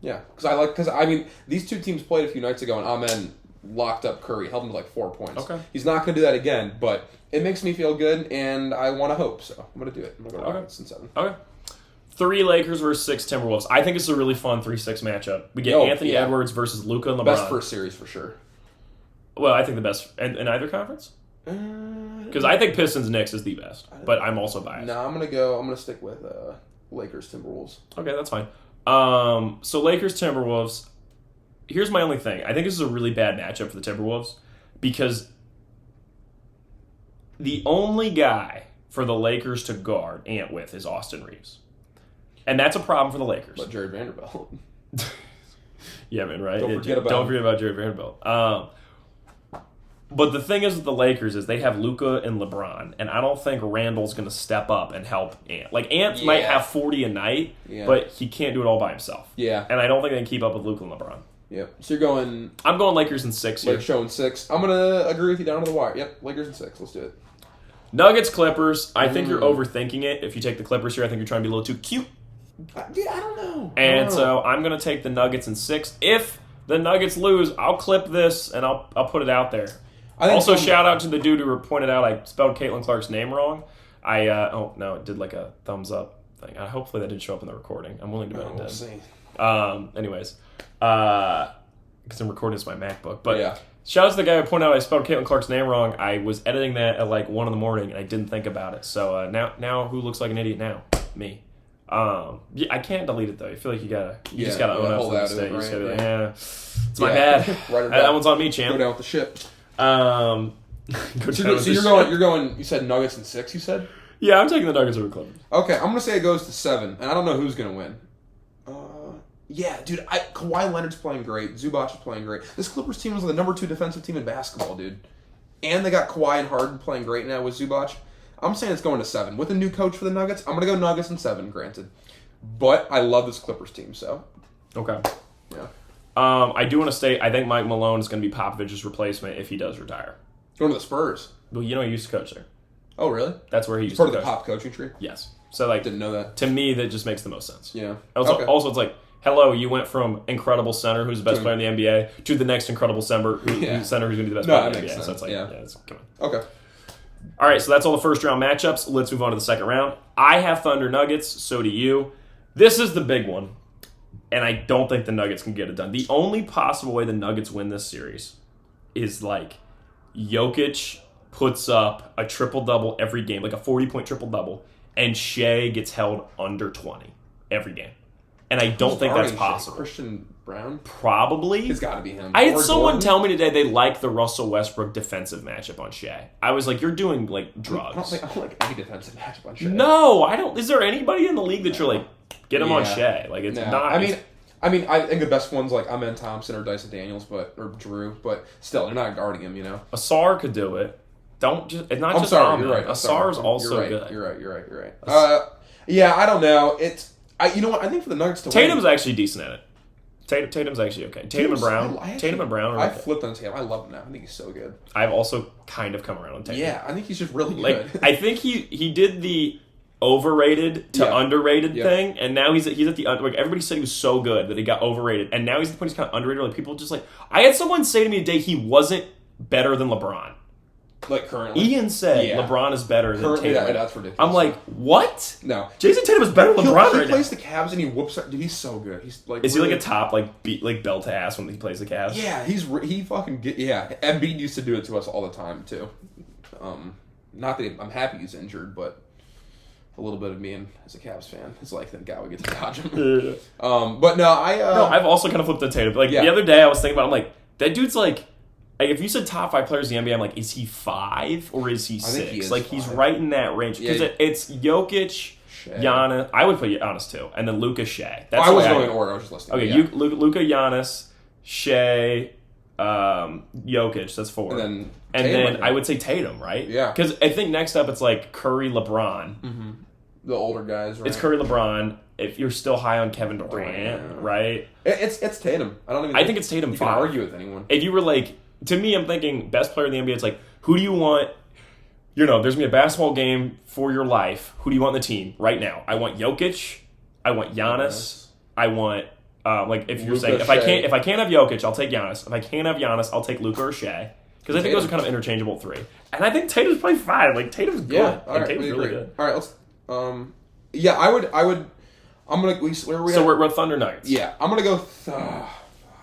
yeah. Because these two teams played a few nights ago, and Amen locked up Curry, held him to like 4 points. Okay. He's not going to do that again, but it makes me feel good, and I want to hope, so I'm going to do it. I'm going to go Rockets in 7. Okay. 3 Lakers versus 6 Timberwolves. I think it's a really fun 3-6 matchup. We get Anthony Edwards versus Luka and LeBron. Best first series for sure. Well, I think the best in either conference. Because I think Pistons Knicks is the best, but I'm also biased. No, I'm gonna stick with Lakers Timberwolves. Okay, that's fine. So Lakers Timberwolves. Here's my only thing. I think this is a really bad matchup for the Timberwolves because the only guy for the Lakers to guard Ant with is Austin Reeves. And that's a problem for the Lakers. But Jared Vanderbilt. Yeah, man, right? Don't forget about Jared Vanderbilt. But the thing is with the Lakers is they have Luka and LeBron, and I don't think Randall's going to step up and help Ant. Like, Ant might have 40 a night, but he can't do it all by himself. Yeah. And I don't think they can keep up with Luka and LeBron. Yep. So you're going... I'm going Lakers in 6 here. Lakers showing 6. I'm going to agree with you down to the wire. Yep, Lakers in 6. Let's do it. Nuggets, Clippers. I think you're overthinking it. If you take the Clippers here, I think you're trying to be a little too cute. Yeah, I don't know. And so I'm going to take the Nuggets in 6. If the Nuggets lose, I'll clip this and I'll put it out there. Also, shout out to the dude who pointed out I spelled Caitlin Clark's name wrong. It did like a thumbs up thing. Hopefully that didn't show up in the recording. I'm willing to bet it did. We'll see. Anyways, because I'm recording this on my MacBook. But yeah. Shout out to the guy who pointed out I spelled Caitlin Clark's name wrong. I was editing that at like 1 a.m. and I didn't think about it. So now who looks like an idiot now? Me. I can't delete it though. I feel like you just gotta own up to the mistake. You just gotta be like, it's my bad. That one's on me, champ. Go down with the ship. So you're going. You said Nuggets in 6. You said. Yeah, I'm taking the Nuggets over Clippers. Okay, I'm gonna say it goes to 7, and I don't know who's gonna win. Yeah, dude. Kawhi Leonard's playing great. Zubac is playing great. This Clippers team was the number 2 defensive team in basketball, dude. And they got Kawhi and Harden playing great now with Zubac. I'm saying it's going to 7. With a new coach for the Nuggets, I'm going to go Nuggets in 7, granted. But I love this Clippers team, so. Okay. Yeah. I do want to state, I think Mike Malone is going to be Popovich's replacement if he does retire. Going to the Spurs. Well, he used to coach there. Oh, really? That's where he used part to of coach. the Pop coaching tree? Yes. So, like, didn't know that. To me, that just makes the most sense. Yeah. Also, it's like, hello, you went from incredible center, who's the best player in the NBA, to the next incredible center, who's going to be the best player in the NBA. Sense. So it's like, come on. Okay. All right, so that's all the first round matchups. Let's move on to the second round. I have Thunder Nuggets, so do you. This is the big one, and I don't think the Nuggets can get it done. The only possible way the Nuggets win this series is like Jokic puts up a triple-double every game, like a 40-point triple-double, and Shea gets held under 20 every game. And I don't think that's possible. Christian Brown? Probably. It's got to be him. I had someone tell me today they like the Russell Westbrook defensive matchup on Shea. I was like, you're doing, like, drugs. I don't like any defensive matchup on Shea. No, I don't. Is there anybody in the league that you're like, get him on Shea? Like, it's not. I mean, I think the best one's like Amen Thompson or Dyson Daniels, or Drew, but still, they're not guarding him, Asar could do it. It's not just sorry, Amen. you're right. Asar's also good. You're right. Yeah, I don't know. You know what? I think for the Nuggets to Tatum's win, actually decent at it. Tatum's actually okay. Tatum and Brown. I flipped on Tatum. I love him now. I think he's so good. I've also kind of come around on Tatum. Yeah, I think he's just really good. Like, I think he did the overrated to underrated thing, and now he's at the like everybody said he was so good that he got overrated, and now he's at the point he's kind of underrated. Like people just like I had someone say to me today he wasn't better than LeBron. Like currently, Ian said LeBron is better than Tatum. Yeah, that's ridiculous. I'm like, what? No, Jason Tatum is better than LeBron. He plays the Cavs and he whoops. Dude, he's so good. He's like, is he like a top like belt to ass when he plays the Cavs? Yeah, he fucking Embiid used to do it to us all the time too. Not that I'm happy he's injured, but a little bit of me and as a Cavs fan is like that guy would get to dodge him. But no, I've also kind of flipped the Tatum. Like the other day, I was thinking about. I'm like, that dude's like if you said top 5 players in the NBA, I'm like, is he 5 or is he 6? I think he is like 5. He's right in that range because it's Jokic, Shea. Giannis. I would put Giannis too, and then Luka, Shea. That's I was going in order. I was just listening. Okay, Luka, Giannis, Shea, Jokic. That's 4. And then I would say Tatum, right? Yeah. Because I think next up it's like Curry, LeBron. Mm-hmm. The older guys, right? It's Curry, LeBron. If you're still high on Kevin Durant, right? It's Tatum. I think it's Tatum. You can argue with anyone. If you were like, to me, I'm thinking best player in the NBA. It's like, who do you want? There's gonna be a basketball game for your life. Who do you want on the team right now? I want Jokic. I want Giannis. I want if you're Luka, saying if I can't have Jokic, I'll take Giannis. If I can't have Giannis, I'll take Luka or Shea. Because I think those are kind of interchangeable 3. And I think Tatum's probably 5. Like Tatum's good. Yeah, all right, Tatum's really good. All right, let's. Yeah, I would. I'm gonna. Where are we? So we're Thunder Nuggets. Yeah, I'm gonna go.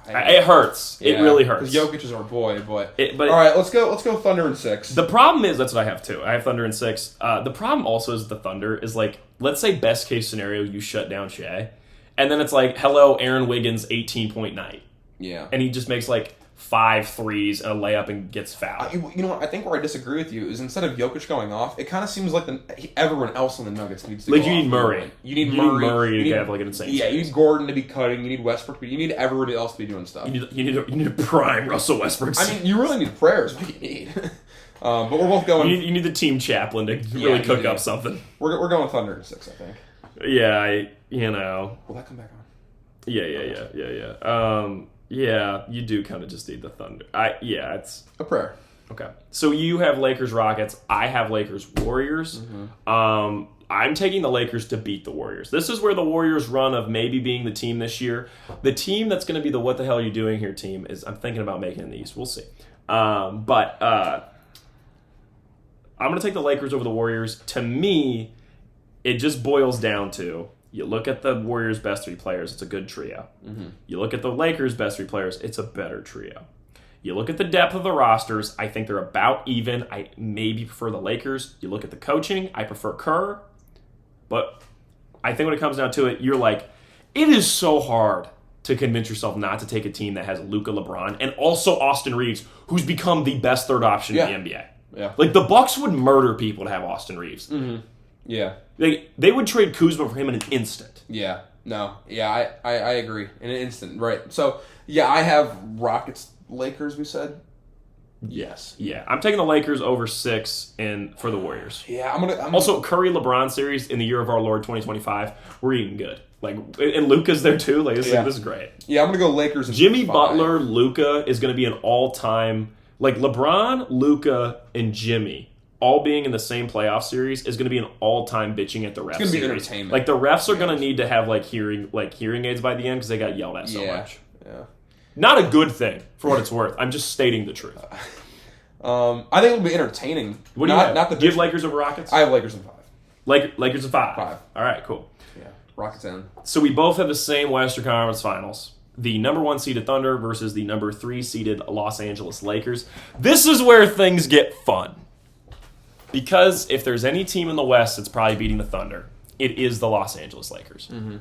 It hurts. It really hurts. Because Jokic is our boy, but all right, let's go Thunder in 6. The problem is that's what I have too. I have Thunder in 6. The problem also is the Thunder is like, let's say best case scenario you shut down Shea, and then it's like, hello, Aaron Wiggins 18-point night. Yeah, and he just makes like 5 threes and a layup and gets fouled. You know what? I think where I disagree with you is instead of Jokic going off, it kind of seems like everyone else in the Nuggets needs to go off. You need Murray. You need Murray to have like an insane series. You need Gordon to be cutting. You need Westbrook. You need everybody else to be doing stuff. You need a prime Russell Westbrook. I mean, you really need prayers. What you need. But we're both going. You need the team chaplain to really cook up something. We're going Thunder in 6, I think. Yeah, Will that come back on? Yeah. Yeah, you do kind of just need the Thunder. It's a prayer. Okay. So you have Lakers Rockets. I have Lakers Warriors. Mm-hmm. I'm taking the Lakers to beat the Warriors. This is where the Warriors' run of maybe being the team this year. The team that's going to be the what the hell are you doing here team is I'm thinking about making it in the East. We'll see. But I'm going to take the Lakers over the Warriors. To me, it just boils down to you look at the Warriors' best 3 players, it's a good trio. Mm-hmm. You look at the Lakers' best 3 players, it's a better trio. You look at the depth of the rosters, I think they're about even. I maybe prefer the Lakers. You look at the coaching, I prefer Kerr. But I think when it comes down to it, you're like, it is so hard to convince yourself not to take a team that has Luka, LeBron, and also Austin Reeves, who's become the best third option in the NBA. Yeah. Like, the Bucks would murder people to have Austin Reeves. Mm-hmm. Yeah. They would trade Kuzma for him in an instant. Yeah. No. Yeah, I agree. In an instant. Right. So, yeah, I have Rockets, Lakers, we said. Yes. Yeah. I'm taking the Lakers over 6 for the Warriors. Yeah, I'm also, Curry LeBron series in the year of our Lord 2025, we're eating good. Like, and Luka's there too. Like, this is great. Yeah, I'm going to go Lakers in Jimmy 5. Butler, Luka is going to be an all-time, like LeBron, Luka, and Jimmy all being in the same playoff series is going to be an all-time bitching at the refs. It's going to be series. entertainment. Like, the refs are going to need to have hearing aids by the end because they got yelled at so much. Yeah. Not a good thing, for what it's worth. I'm just stating the truth. I think it'll be entertaining. What do you have? Do you have Lakers over Rockets? I have Lakers in 5. Lakers in 5? 5. All right, cool. Yeah, Rockets in. So we both have the same Western Conference Finals. The number 1 seeded Thunder versus the number 3 seeded Los Angeles Lakers. This is where things get fun. Because if there's any team in the West that's probably beating the Thunder, it is the Los Angeles Lakers. Mm-hmm.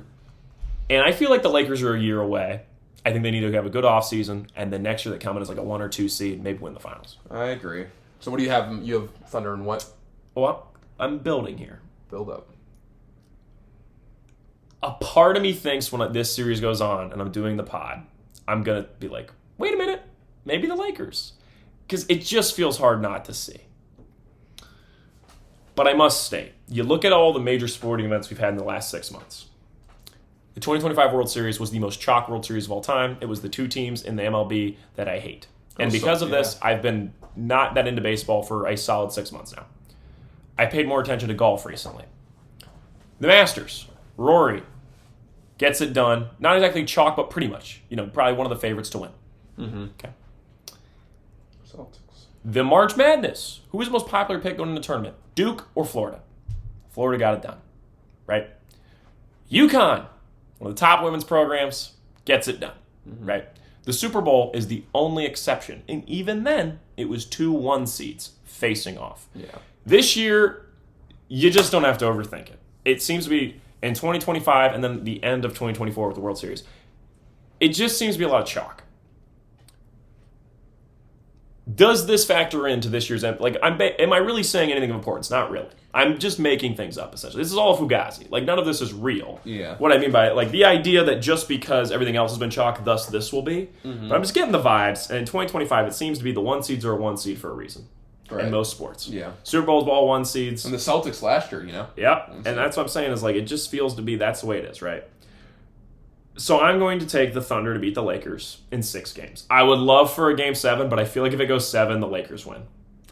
And I feel like the Lakers are a year away. I think they need to have a good offseason, and then next year they come in as like a 1 or 2 seed, maybe win the finals. I agree. So what do you have? You have Thunder and what? Well, I'm building here. Build up. A part of me thinks when this series goes on and I'm doing the pod, I'm going to be like, wait a minute, maybe the Lakers. Because it just feels hard not to see. But I must state, you look at all the major sporting events we've had in the last 6 months. The 2025 World Series was the most chalk World Series of all time. It was the 2 teams in the MLB that I hate. And because of this, I've been not that into baseball for a solid 6 months now. I paid more attention to golf recently. The Masters. Rory gets it done. Not exactly chalk, but pretty much. Probably one of the favorites to win. Mm-hmm. Okay. Celtics. The March Madness. Who was the most popular pick going into the tournament? Duke or Florida? Florida got it done. Right? UConn, one of the top women's programs, gets it done. Mm-hmm. Right? The Super Bowl is the only exception. And even then, it was 2 1 seeds facing off. Yeah. This year, You just don't have to overthink it. It seems to be in 2025 and then the end of 2024 with the World Series. It just seems to be a lot of chalk. Does this factor into this year's like? Am I really saying anything of importance? Not really. I'm just making things up essentially. This is all Fugazi. Like none of this is real. Yeah. What I mean by it, like the idea that just because everything else has been chalk, thus this will be. Mm-hmm. But I'm just getting the vibes. And in 2025, it seems to be the 1 seeds are a 1 seed for a reason. Right. In most sports. Yeah. Super Bowl's all 1 seeds. And the Celtics last year, you know. Yep. And that's what I'm saying is like it just feels to be that's the way it is, right? So I'm going to take the Thunder to beat the Lakers in 6 games. I would love for a game 7, but I feel like if it goes 7, the Lakers win.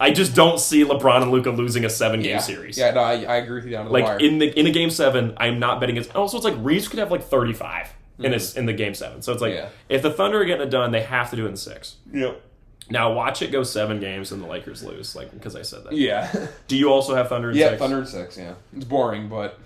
I just don't see LeBron and Luka losing a 7-game series. Yeah, no, I agree with you down to the wire. In a game 7, I'm not betting it. Also, it's like Reeves could have like 35 in the game 7. So it's like if the Thunder are getting it done, they have to do it in 6. Yep. Now watch it go 7 games and the Lakers lose, like because I said that. Yeah. Do you also have Thunder in 6? Yeah, Thunder in 6. Yeah, it's boring, but.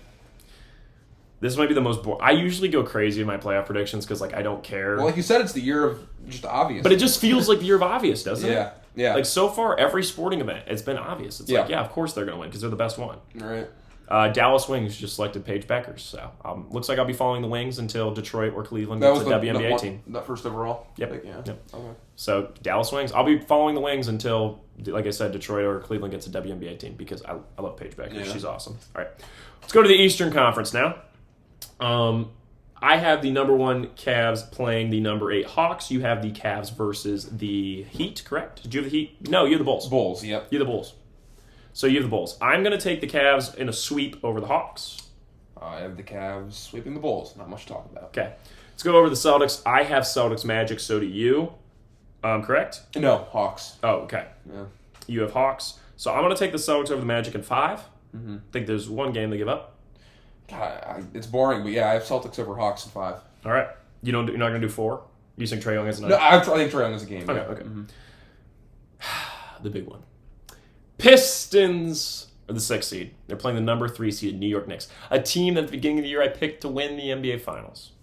This might be the most boring. I usually go crazy in my playoff predictions because, like, I don't care. Well, like you said, it's the year of just obvious. But it just feels like the year of obvious, doesn't it? Yeah. Like, so far, every sporting event, it's been obvious. It's like, of course they're going to win because they're the best one. Right. Dallas Wings just selected Paige Beckers. So, looks like I'll be following the Wings until Detroit or Cleveland gets a WNBA team. That first overall? Yep. Yeah. Yep. Okay. So, Dallas Wings. I'll be following the Wings until, like I said, Detroit or Cleveland gets a WNBA team because I love Paige Beckers. Yeah. She's awesome. All right. Let's go to the Eastern Conference now. I have the number 1 Cavs playing the number 8 Hawks. You have the Cavs versus the Heat, correct? Did you have the Heat? No, you have the Bulls. Bulls, yep. You have the Bulls. So you have the Bulls. I'm going to take the Cavs in a sweep over the Hawks. I have the Cavs sweeping the Bulls. Not much to talk about. Okay. Let's go over the Celtics. I have Celtics Magic, so do you. Correct? No, Hawks. Oh, okay. Yeah. You have Hawks. So I'm going to take the Celtics over the Magic in 5. Mm-hmm. I think there's one game they give up. God, it's boring, but yeah, I have Celtics over Hawks in 5. All right. You're not going to do 4? You think Trae Young is a 9? No, I think Trae Young is a game. Okay, yeah. okay. Mm-hmm. The big one. Pistons are the 6th seed. They're playing the number 3 seed New York Knicks, a team that at the beginning of the year I picked to win the NBA Finals.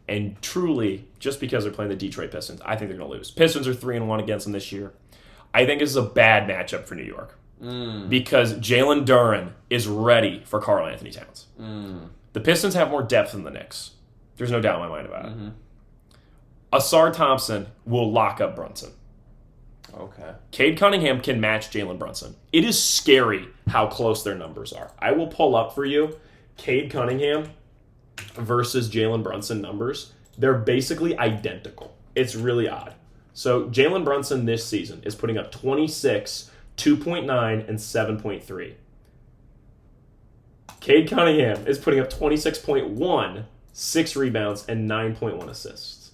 And truly, just because they're playing the Detroit Pistons, I think they're going to lose. Pistons are 3-1 against them this year. I think this is a bad matchup for New York. Because Jalen Duren is ready for Karl Anthony Towns. The Pistons have more depth than the Knicks. There's no doubt in my mind about it. Asar Thompson will lock up Brunson. Okay. Cade Cunningham can match Jalen Brunson. It is scary how close their numbers are. I will pull up for you Cade Cunningham versus Jalen Brunson numbers. They're basically identical. It's really odd. So Jalen Brunson this season is putting up 26, 2.9, and 7.3. Cade Cunningham is putting up 26.1, 6 rebounds, and 9.1 assists.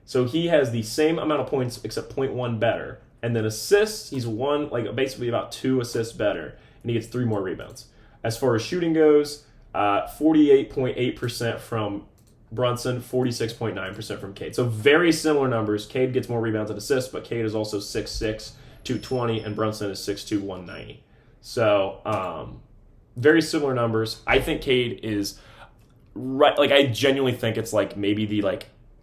So he has the same amount of points except 0.1 better. And then assists, he's basically about 2 assists better, and he gets 3 more rebounds. As far as shooting goes, 48.8% from Brunson, 46.9% from Cade. So very similar numbers. Cade gets more rebounds and assists, but Cade is also 6'6", 220, and Brunson is 6'2", 190. So very similar numbers. I think Cade is right. Like I genuinely think it's like maybe the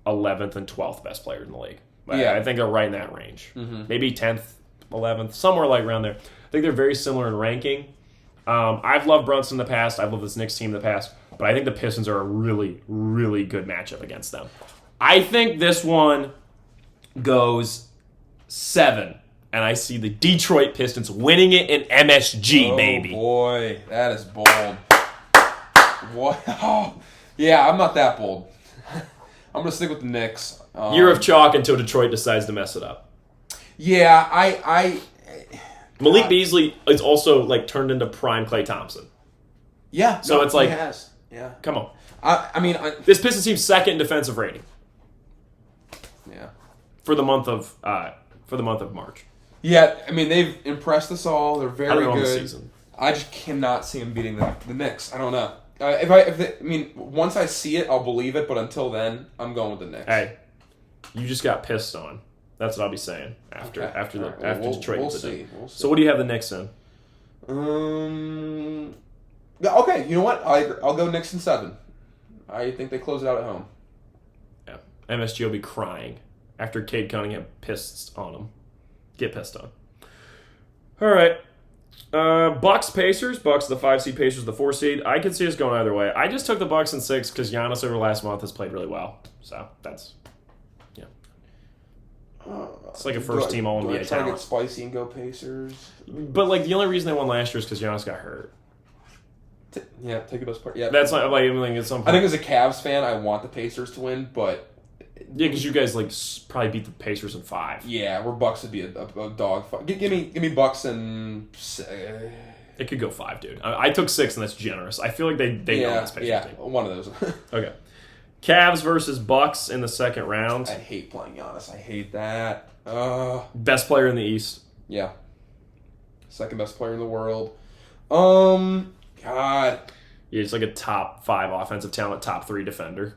11th and 12th best player in the league. Yeah, I think they're right in that range. Maybe 10th, 11th, somewhere like around there. I think they're very similar in ranking. I've loved Brunson in the past. I've loved this Knicks team in the past. But I think the Pistons are a really, really good matchup against them. I think this one goes 7. And I see the Detroit Pistons winning it in MSG, baby. Oh, boy. That is bold. What? Oh, yeah, I'm not that bold. I'm going to stick with the Knicks. Year of chalk until Detroit decides to mess it up. Yeah, Malik Beasley is also turned into prime Klay Thompson. Yeah. So it's he has. Yeah. Come on. I mean, this Pistons team's second in defensive rating. Yeah. For the month of March. Yeah, I mean they've impressed us all. They're very good. The season. I just cannot see them beating the Knicks. I don't know. Once I see it, I'll believe it. But until then, I'm going with the Knicks. Hey, you just got pissed on. That's what I'll be saying after Detroit. We'll see. So what do you have the Knicks in? Okay, you know what? I'll go Knicks in 7. I think they close it out at home. Yeah, MSG will be crying after Cade Cunningham pissed on them. Get pissed on. All right. Bucks Pacers. Bucks the 5 seed, Pacers the 4 seed. I could see us going either way. I just took the Bucks in 6 because Giannis over the last month has played really well. So that's it's like a first team All NBA try to talent. get spicy and go Pacers. But like the only reason they won last year is because Giannis got hurt. Take the best part. Yeah, That's not like anything at some point. I think as a Cavs fan, I want the Pacers to win, but Yeah, because you guys like probably beat the Pacers in 5. yeah, where Bucks would be a dog fight. Give me Bucks and. It could go 5, dude. I took 6, and that's generous. I feel like they know this Pacers team. One of those. Okay. Cavs versus Bucks in the second round. I hate playing Giannis. I hate that. Best player in the East. Yeah. Second best player in the world. God. Yeah, it's like a top 5 offensive talent, top 3 defender.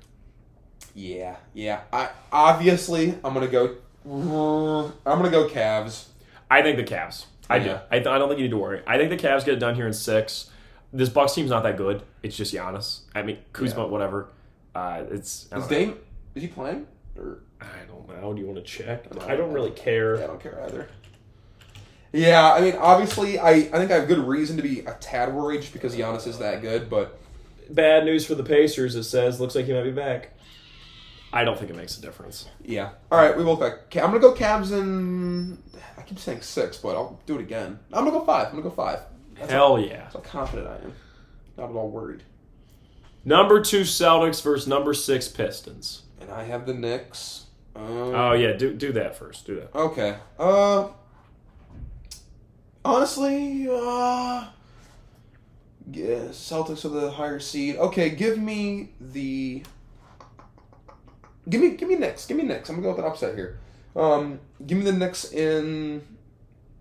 Yeah. I'm gonna go Cavs. I think the Cavs. I do. Yeah. I don't think you need to worry. I think the Cavs get it done here in 6. This Bucks team's not that good. It's just Giannis. I mean, Kuzma, whatever. Is he playing? Or I don't know. Do you want to check? I don't really care. Yeah, I don't care either. Yeah, I mean, obviously, I think I have good reason to be a tad worried just because Giannis is that good, but Bad news for the Pacers. It says looks like he might be back. I don't think it makes a difference. yeah. All right, we both back. I'm gonna go Cavs in. I keep saying 6, but I'll do it again. I'm gonna go 5. Hell yeah. That's how confident I am. Not at all worried. Number 2 Celtics versus number 6 Pistons. And I have the Knicks. Oh yeah, do that first. Do that. Okay. Honestly, yeah, Celtics are the higher seed. Okay, give me Knicks. I'm gonna go with an upset here. Give me the Knicks in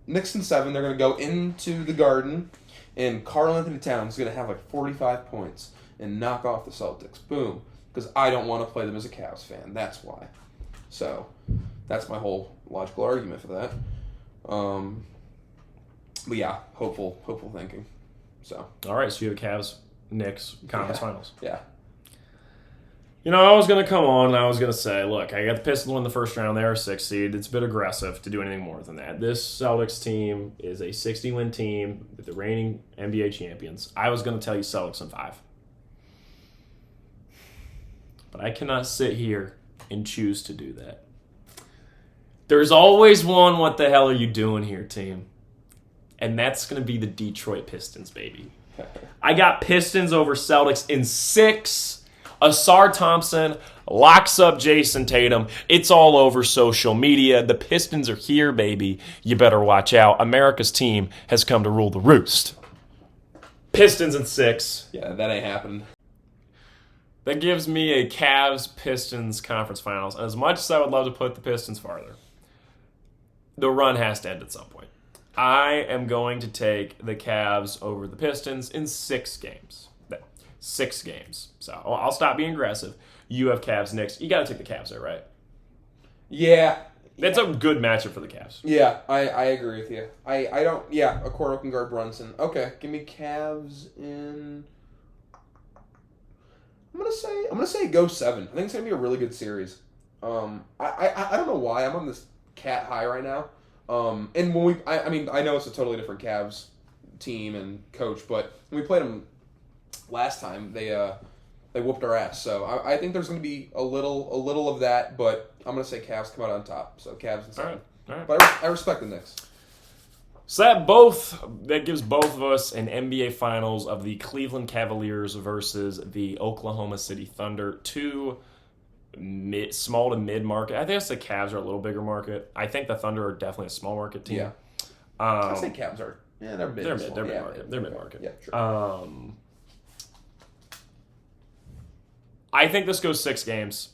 7. They're gonna go into the Garden, and Karl Anthony Towns is gonna have like 45 points and knock off the Celtics. Boom. Because I don't want to play them as a Cavs fan. That's why. So, that's my whole logical argument for that. But yeah, hopeful thinking. So. All right, so you have the Cavs, Knicks, conference finals. Yeah. You know, I was going to come on and I was going to say, look, I got the Pistons win the first round. They're a 6 seed. It's a bit aggressive to do anything more than that. This Celtics team is a 60-win team with the reigning NBA champions. I was going to tell you Celtics in 5. But I cannot sit here and choose to do that. There's always one, what the hell are you doing here, team? And that's going to be the Detroit Pistons, baby. I got Pistons over Celtics in 6. Asar Thompson locks up Jason Tatum. It's all over social media. The Pistons are here, baby. You better watch out. America's team has come to rule the roost. Pistons in 6. Yeah, that ain't happening. That gives me a Cavs-Pistons conference finals. And as much as I would love to put the Pistons farther, the run has to end at some point. I am going to take the Cavs over the Pistons in 6 games. 6 games. So I'll stop being aggressive. You have Cavs Knicks. You got to take the Cavs there, right? Yeah. That's a good matchup for the Cavs. Yeah, I agree with you. I don't. Yeah, Okoro can guard Brunson. Okay, give me Cavs in. I'm gonna say go 7. I think it's gonna be a really good series. I don't know why I'm on this cat high right now. And when I know it's a totally different Cavs team and coach, but when we played them last time, they whooped our ass. So I think there's gonna be a little of that, but I'm gonna say Cavs come out on top. So Cavs and 7. All right. But I respect the Knicks. So that gives both of us an NBA Finals of the Cleveland Cavaliers versus the Oklahoma City Thunder. 2 small to mid market. I think the Cavs are a little bigger market. I think the Thunder are definitely a small market team. Yeah. I think Cavs are. Yeah, they're mid. They're mid market. They're mid market. Yeah, sure. I think this goes 6 games,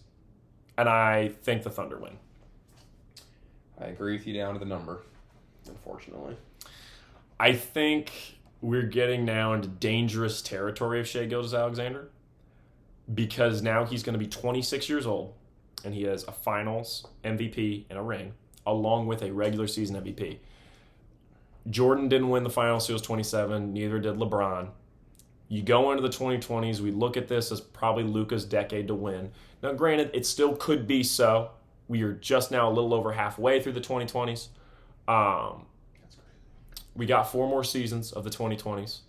and I think the Thunder win. I agree with you down to the number, unfortunately. I think we're getting now into dangerous territory of Shai Gilgeous-Alexander because now he's going to be 26 years old, and he has a Finals MVP and a ring, along with a regular season MVP. Jordan didn't win the Finals, he was 27. Neither did LeBron. You go into the 2020s, we look at this as probably Luka's decade to win. Now, granted, it still could be so. We are just now a little over halfway through the 2020s. We got 4 more seasons of the 2020s.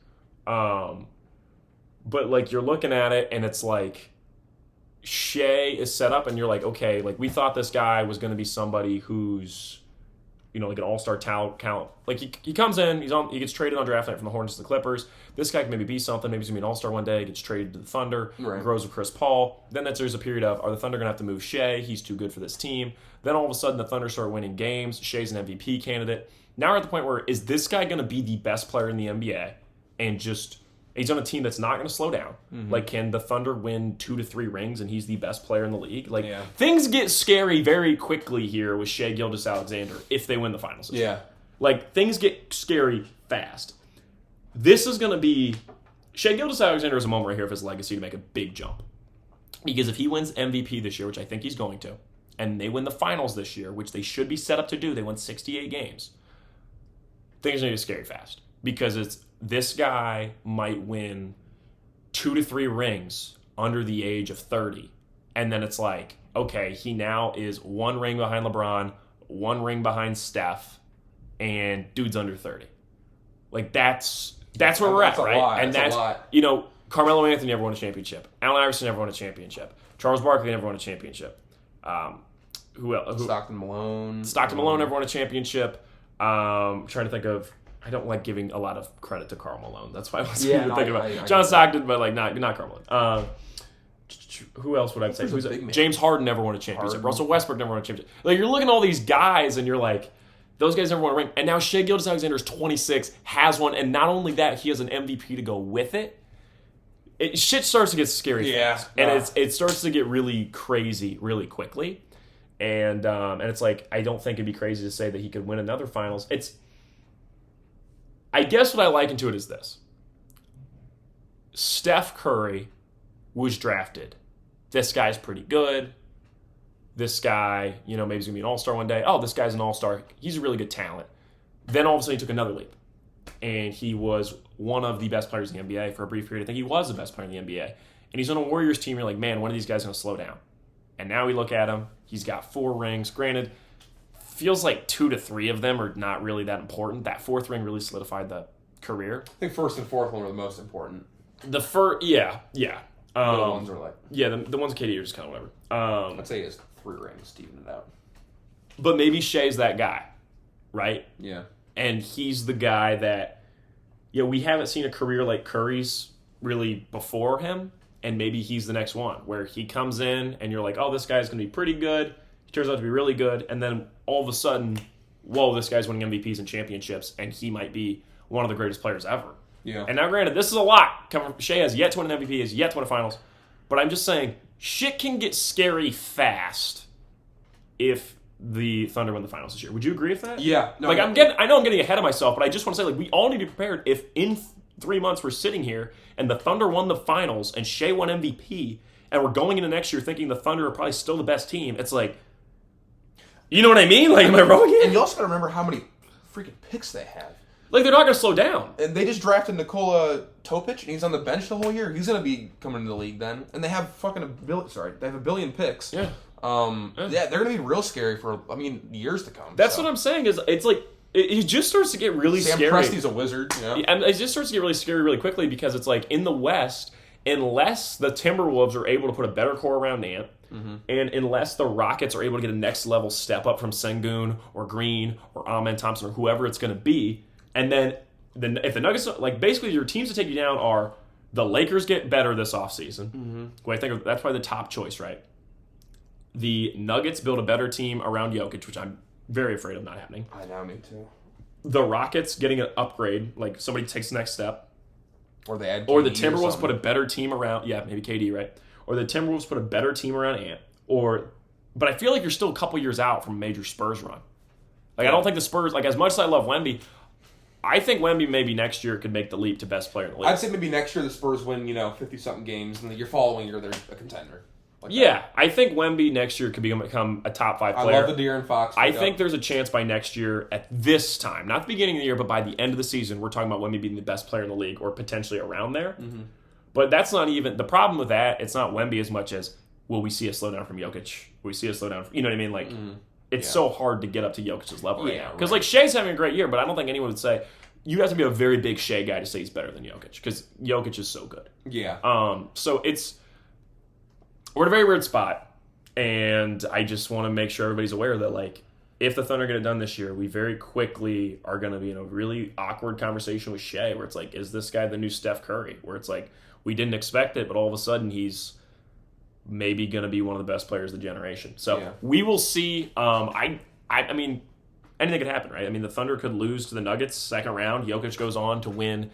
But, like, you're looking at it, and it's like Shea is set up, and you're like, okay, like, we thought this guy was going to be somebody who's, you know, like an all-star talent count. Like, he comes in, he gets traded on draft night from the Hornets to the Clippers. This guy can maybe be something. Maybe he's going to be an all-star one day. Gets traded to the Thunder. Right. Grows with Chris Paul. Then there's a period of, are the Thunder going to have to move Shea? He's too good for this team. Then all of a sudden, the Thunder start winning games. Shea's an MVP candidate. Now we're at the point where, is this guy going to be the best player in the NBA? And just, he's on a team that's not going to slow down. Mm-hmm. Like, can the Thunder win 2 to 3 rings and he's the best player in the league? Like, things get scary very quickly here with Shea Gilgeous-Alexander if they win the finals this year. Like, things get scary fast. This is going to be, Shea Gilgeous-Alexander is a moment right here of his legacy to make a big jump. Because if he wins MVP this year, which I think he's going to, and they win the finals this year, which they should be set up to do, they won 68 games, things are going to get scary fast. Because it's, this guy might win 2 to 3 rings under the age of 30. And then it's like, okay, he now is 1 ring behind LeBron, 1 ring behind Steph, and dude's under 30. Like, that's where we're at, right? Lot. And that's, you know, Carmelo Anthony never won a championship. Allen Iverson never won a championship. Charles Barkley never won a championship. Who else? Stockton Malone. Stockton Malone never won a championship. Trying to think of, I don't like giving a lot of credit to Karl Malone. That's why I wasn't even thinking about John Stockton, but like not Karl Malone. Who else would I say? James Harden never won a championship. Russell Westbrook never won a championship. Like, you're looking at all these guys, and you're like, those guys never won a ring. And now Shea Gilgeous-Alexander is 26, has one, and not only that, he has an MVP to go with it. Shit starts to get scary fast. And it starts to get really crazy really quickly. And it's like, I don't think it'd be crazy to say that he could win another finals. I guess what I liken to it is this. Steph Curry was drafted. This guy's pretty good. This guy, you know, maybe he's going to be an all-star one day. Oh, this guy's an all-star. He's a really good talent. Then all of a sudden he took another leap. And he was one of the best players in the NBA for a brief period. I think he was the best player in the NBA. And he's on a Warriors team. You're like, man, when are these guys going to slow down? And now we look at him. He's got 4 rings. Granted, feels like 2 to 3 of them are not really that important. That 4th ring really solidified the career. I think 1st and 4th one are the most important. The first, yeah. The ones are like... Yeah, the ones KD are just kind of whatever. I'd say he has 3 rings to even it out. But maybe Shea's that guy, right? Yeah. And he's the guy that, you know, we haven't seen a career like Curry's really before him, and maybe he's the next one, where he comes in and you're like, oh, this guy's going to be pretty good. He turns out to be really good, and then all of a sudden, whoa, this guy's winning MVPs and championships, and he might be one of the greatest players ever. Yeah. And now, granted, this is a lot. Shea has yet to win an MVP, has yet to win a finals, but I'm just saying, shit can get scary fast if the Thunder win the finals this year. Would you agree with that? Yeah. No, like, I know I'm getting ahead of myself, but I just want to say, like, we all need to be prepared if in 3 months we're sitting here and the Thunder won the finals and Shea won MVP and we're going into next year thinking the Thunder are probably still the best team. It's like, you know what I mean? Like, am I wrong here? And you also got to remember how many freaking picks they have. Like, they're not going to slow down. And they just drafted Nikola Topic, and he's on the bench the whole year. He's going to be coming into the league then. And they have they have 1 billion picks. Yeah. Yeah, they're going to be real scary for, years to come. That's what I'm saying is, it's like, it just starts to get really scary. Sam Presti's a wizard, you know? And it just starts to get really scary really quickly because it's like, in the West, unless the Timberwolves are able to put a better core around Ant, and unless the Rockets are able to get a next level step up from Sengun or Green or Amen Thompson or whoever it's going to be, and then if the Nuggets, like, basically your teams to take you down are the Lakers get better this offseason. Well, I think that's probably the top choice, right? The Nuggets build a better team around Jokic, which I'm very afraid of not happening. I know, me too. The Rockets getting an upgrade, like somebody takes the next step. Or they add KD or the Timberwolves put a better team around, maybe KD, right? Or the Timberwolves put a better team around Ant. But I feel like you're still a couple years out from a major Spurs run. Like, I don't think the Spurs, like, as much as I love Wemby, I think Wemby maybe next year could make the leap to best player in the league. I'd say maybe next year the Spurs win, 50-something games, and the year following year they're a contender. Like that. I think Wemby next year could become a top 5 player. I love the De'Aaron Fox. I think there's a chance by next year at this time, not the beginning of the year, but by the end of the season, we're talking about Wemby being the best player in the league or potentially around there. But that's not even, the problem with that, it's not Wemby as much as, will we see a slowdown from Jokic? Will we see a slowdown from, you know what I mean? Like, it's so hard to get up to Jokic's level right now. Because, like, Shea's having a great year, but I don't think anyone would say, you have to be a very big Shea guy to say he's better than Jokic because Jokic is so good. Yeah. So we're in a very weird spot, and I just want to make sure everybody's aware that like if the Thunder get it done this year, we very quickly are going to be in a really awkward conversation with Shea where it's like, is this guy the new Steph Curry? Where it's like we didn't expect it, but all of a sudden he's maybe going to be one of the best players of the generation. So we will see. I mean, anything could happen, right? I mean, the Thunder could lose to the Nuggets second round. Jokic goes on to win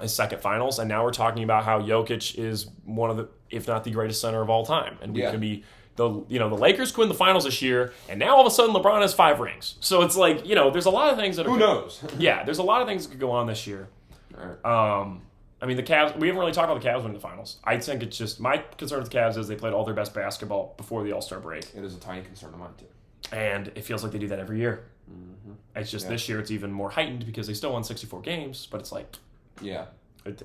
his second finals, and now we're talking about how Jokic is one of the, if not the greatest center of all time, and we could be the Lakers could win the finals this year, and now all of a sudden LeBron has 5 rings. So it's like there's a lot of things that are who knows? There's a lot of things that could go on this year. All right. I mean, the Cavs, we haven't really talked about the Cavs winning the finals. I think it's just, my concern with the Cavs is they played all their best basketball before the All-Star break. It is a tiny concern of mine, too. And it feels like they do that every year. Mm-hmm. It's just this year it's even more heightened because they still won 64 games, but it's like... Yeah. It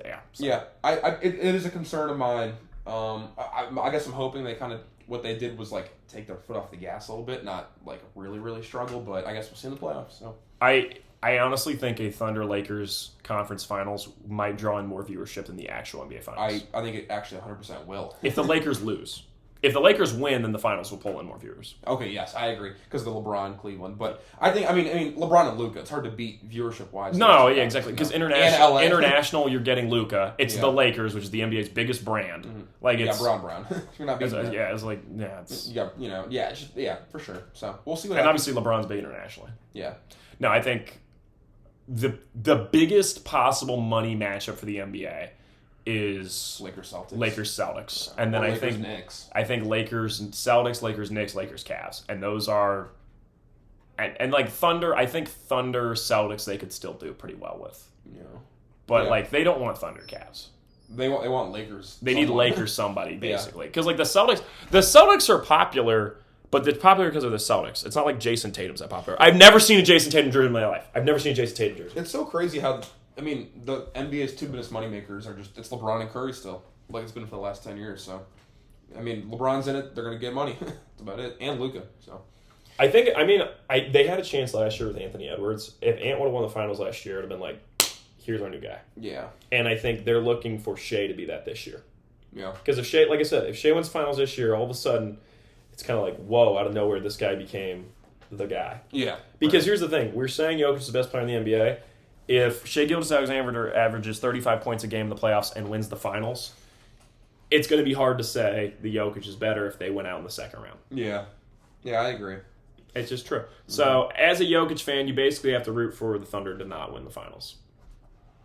is a concern of mine. I guess I'm hoping they kind of, what they did was like take their foot off the gas a little bit, not like really, really struggle, but I guess we'll see in the playoffs. So I honestly think a Thunder-Lakers conference finals might draw in more viewership than the actual NBA finals. I think it actually 100% will. If the Lakers lose. If the Lakers win, then the finals will pull in more viewers. Okay, yes, I agree, because of the LeBron Cleveland. But I mean, LeBron and Luka, it's hard to beat viewership-wise. No, yeah, exactly. Because international, you're getting Luka. It's the Lakers, which is the NBA's biggest brand. Mm-hmm. Like it's Brown. You're not beating it's like it's for sure. So we'll see what. And happens. obviously, LeBron's big internationally. Yeah. No, I think the biggest possible money matchup for the NBA is Lakers Celtics, and then I think Knicks. I think Lakers Celtics, Lakers Knicks, Lakers Cavs, and those are, and like Thunder. I think Thunder Celtics they could still do pretty well with. Yeah, but like they don't want Thunder Cavs. They want Lakers. They need Lakers somebody basically because like the Celtics are popular. But it's popular because of the Celtics. It's not like Jason Tatum's that popular. I've never seen a Jason Tatum jersey in my life. I've never seen a Jason Tatum jersey. It's so crazy how, I mean, the NBA's two biggest moneymakers are it's LeBron and Curry still. Like it's been for the last 10 years. So, I mean, LeBron's in it. They're going to get money. That's about it. And Luka. So, they had a chance last year with Anthony Edwards. If Ant would have won the finals last year, it would have been like, here's our new guy. Yeah. And I think they're looking for Shea to be that this year. Yeah. Because if Shea, like I said, if Shea wins finals this year, all of a sudden, it's kind of like, whoa, out of nowhere, this guy became the guy. Yeah. Because here's the thing. We're saying Jokic is the best player in the NBA. If Shea Gilgeous-Alexander averages 35 points a game in the playoffs and wins the finals, it's going to be hard to say the Jokic is better if they went out in the second round. Yeah. Yeah, I agree. It's just true. So, as a Jokic fan, you basically have to root for the Thunder to not win the finals.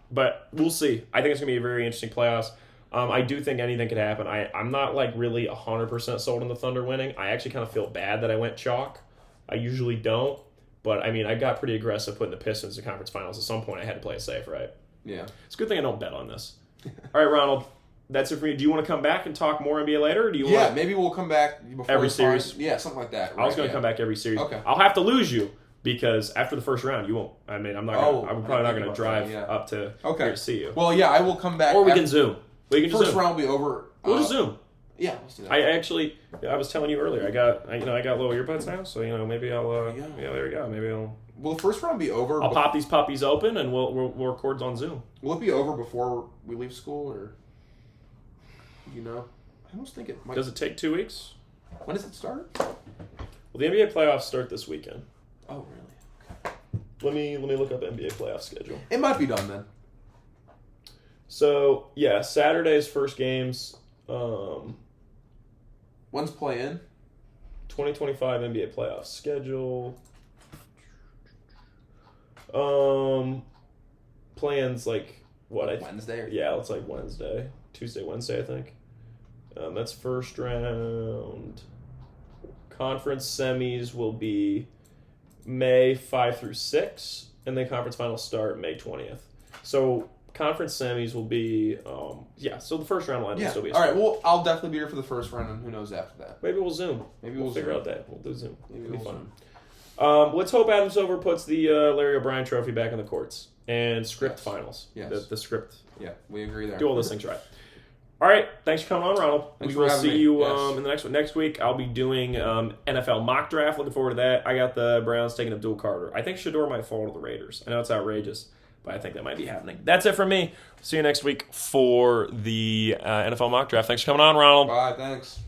But we'll see. I think it's going to be a very interesting playoffs. I do think anything could happen. I'm not like really 100% sold on the Thunder winning. I actually kind of feel bad that I went chalk. I usually don't. But, I mean, I got pretty aggressive putting the Pistons in conference finals. At some point, I had to play it safe, right? Yeah. It's a good thing I don't bet on this. All right, Ronald. That's it for me. Do you want to come back and talk more NBA later? Or do you want maybe we'll come back before every series. Yeah, something like that. Right? I was going to come back every series. Okay. I'll have to lose you because after the first round, you won't. I mean, I'm probably not going to drive up to here to see you. Well, yeah, I will come back. Or we can Zoom. We can first Zoom. round will be over. We'll just Zoom. Yeah, let's do that. I was telling you earlier. I got little earbuds now, so maybe I'll. There we go. Maybe I'll. Will the first round be over? I'll pop these puppies open and we'll record on Zoom. Will it be over before we leave school, or I almost think it might. Does it take 2 weeks? When does it start? Well, the NBA playoffs start this weekend. Oh, really? Okay. Let me look up NBA playoff schedule. It might be done then. So yeah, Saturday's first games. When's play in? 2025 NBA playoff schedule. Plans like what? Wednesday? Yeah, it's like Tuesday, Wednesday, I think. That's first round. Conference semis will be May 5 through 6, and then conference finals start May 20th. So conference semis will be, so the first round will still be. All right, well, I'll definitely be here for the first round, and who knows after that. Maybe we'll Zoom. Maybe we'll figure out that. We'll do Zoom. It'll be fun. Zoom. Let's hope Adam Silver puts the Larry O'Brien trophy back in the courts and script finals. Yes. The script. Yeah, we agree there. Do all those things right. All right, thanks for coming on, Ronald. Thanks we will see you Yes. in the next one. Next week, I'll be doing NFL mock draft. Looking forward to that. I got the Browns taking Abdul Carter. I think Shador might fall to the Raiders. I know it's outrageous, but but I think that might be happening. That's it from me. See you next week for the NFL mock draft. Thanks for coming on, Ronald. Bye, thanks.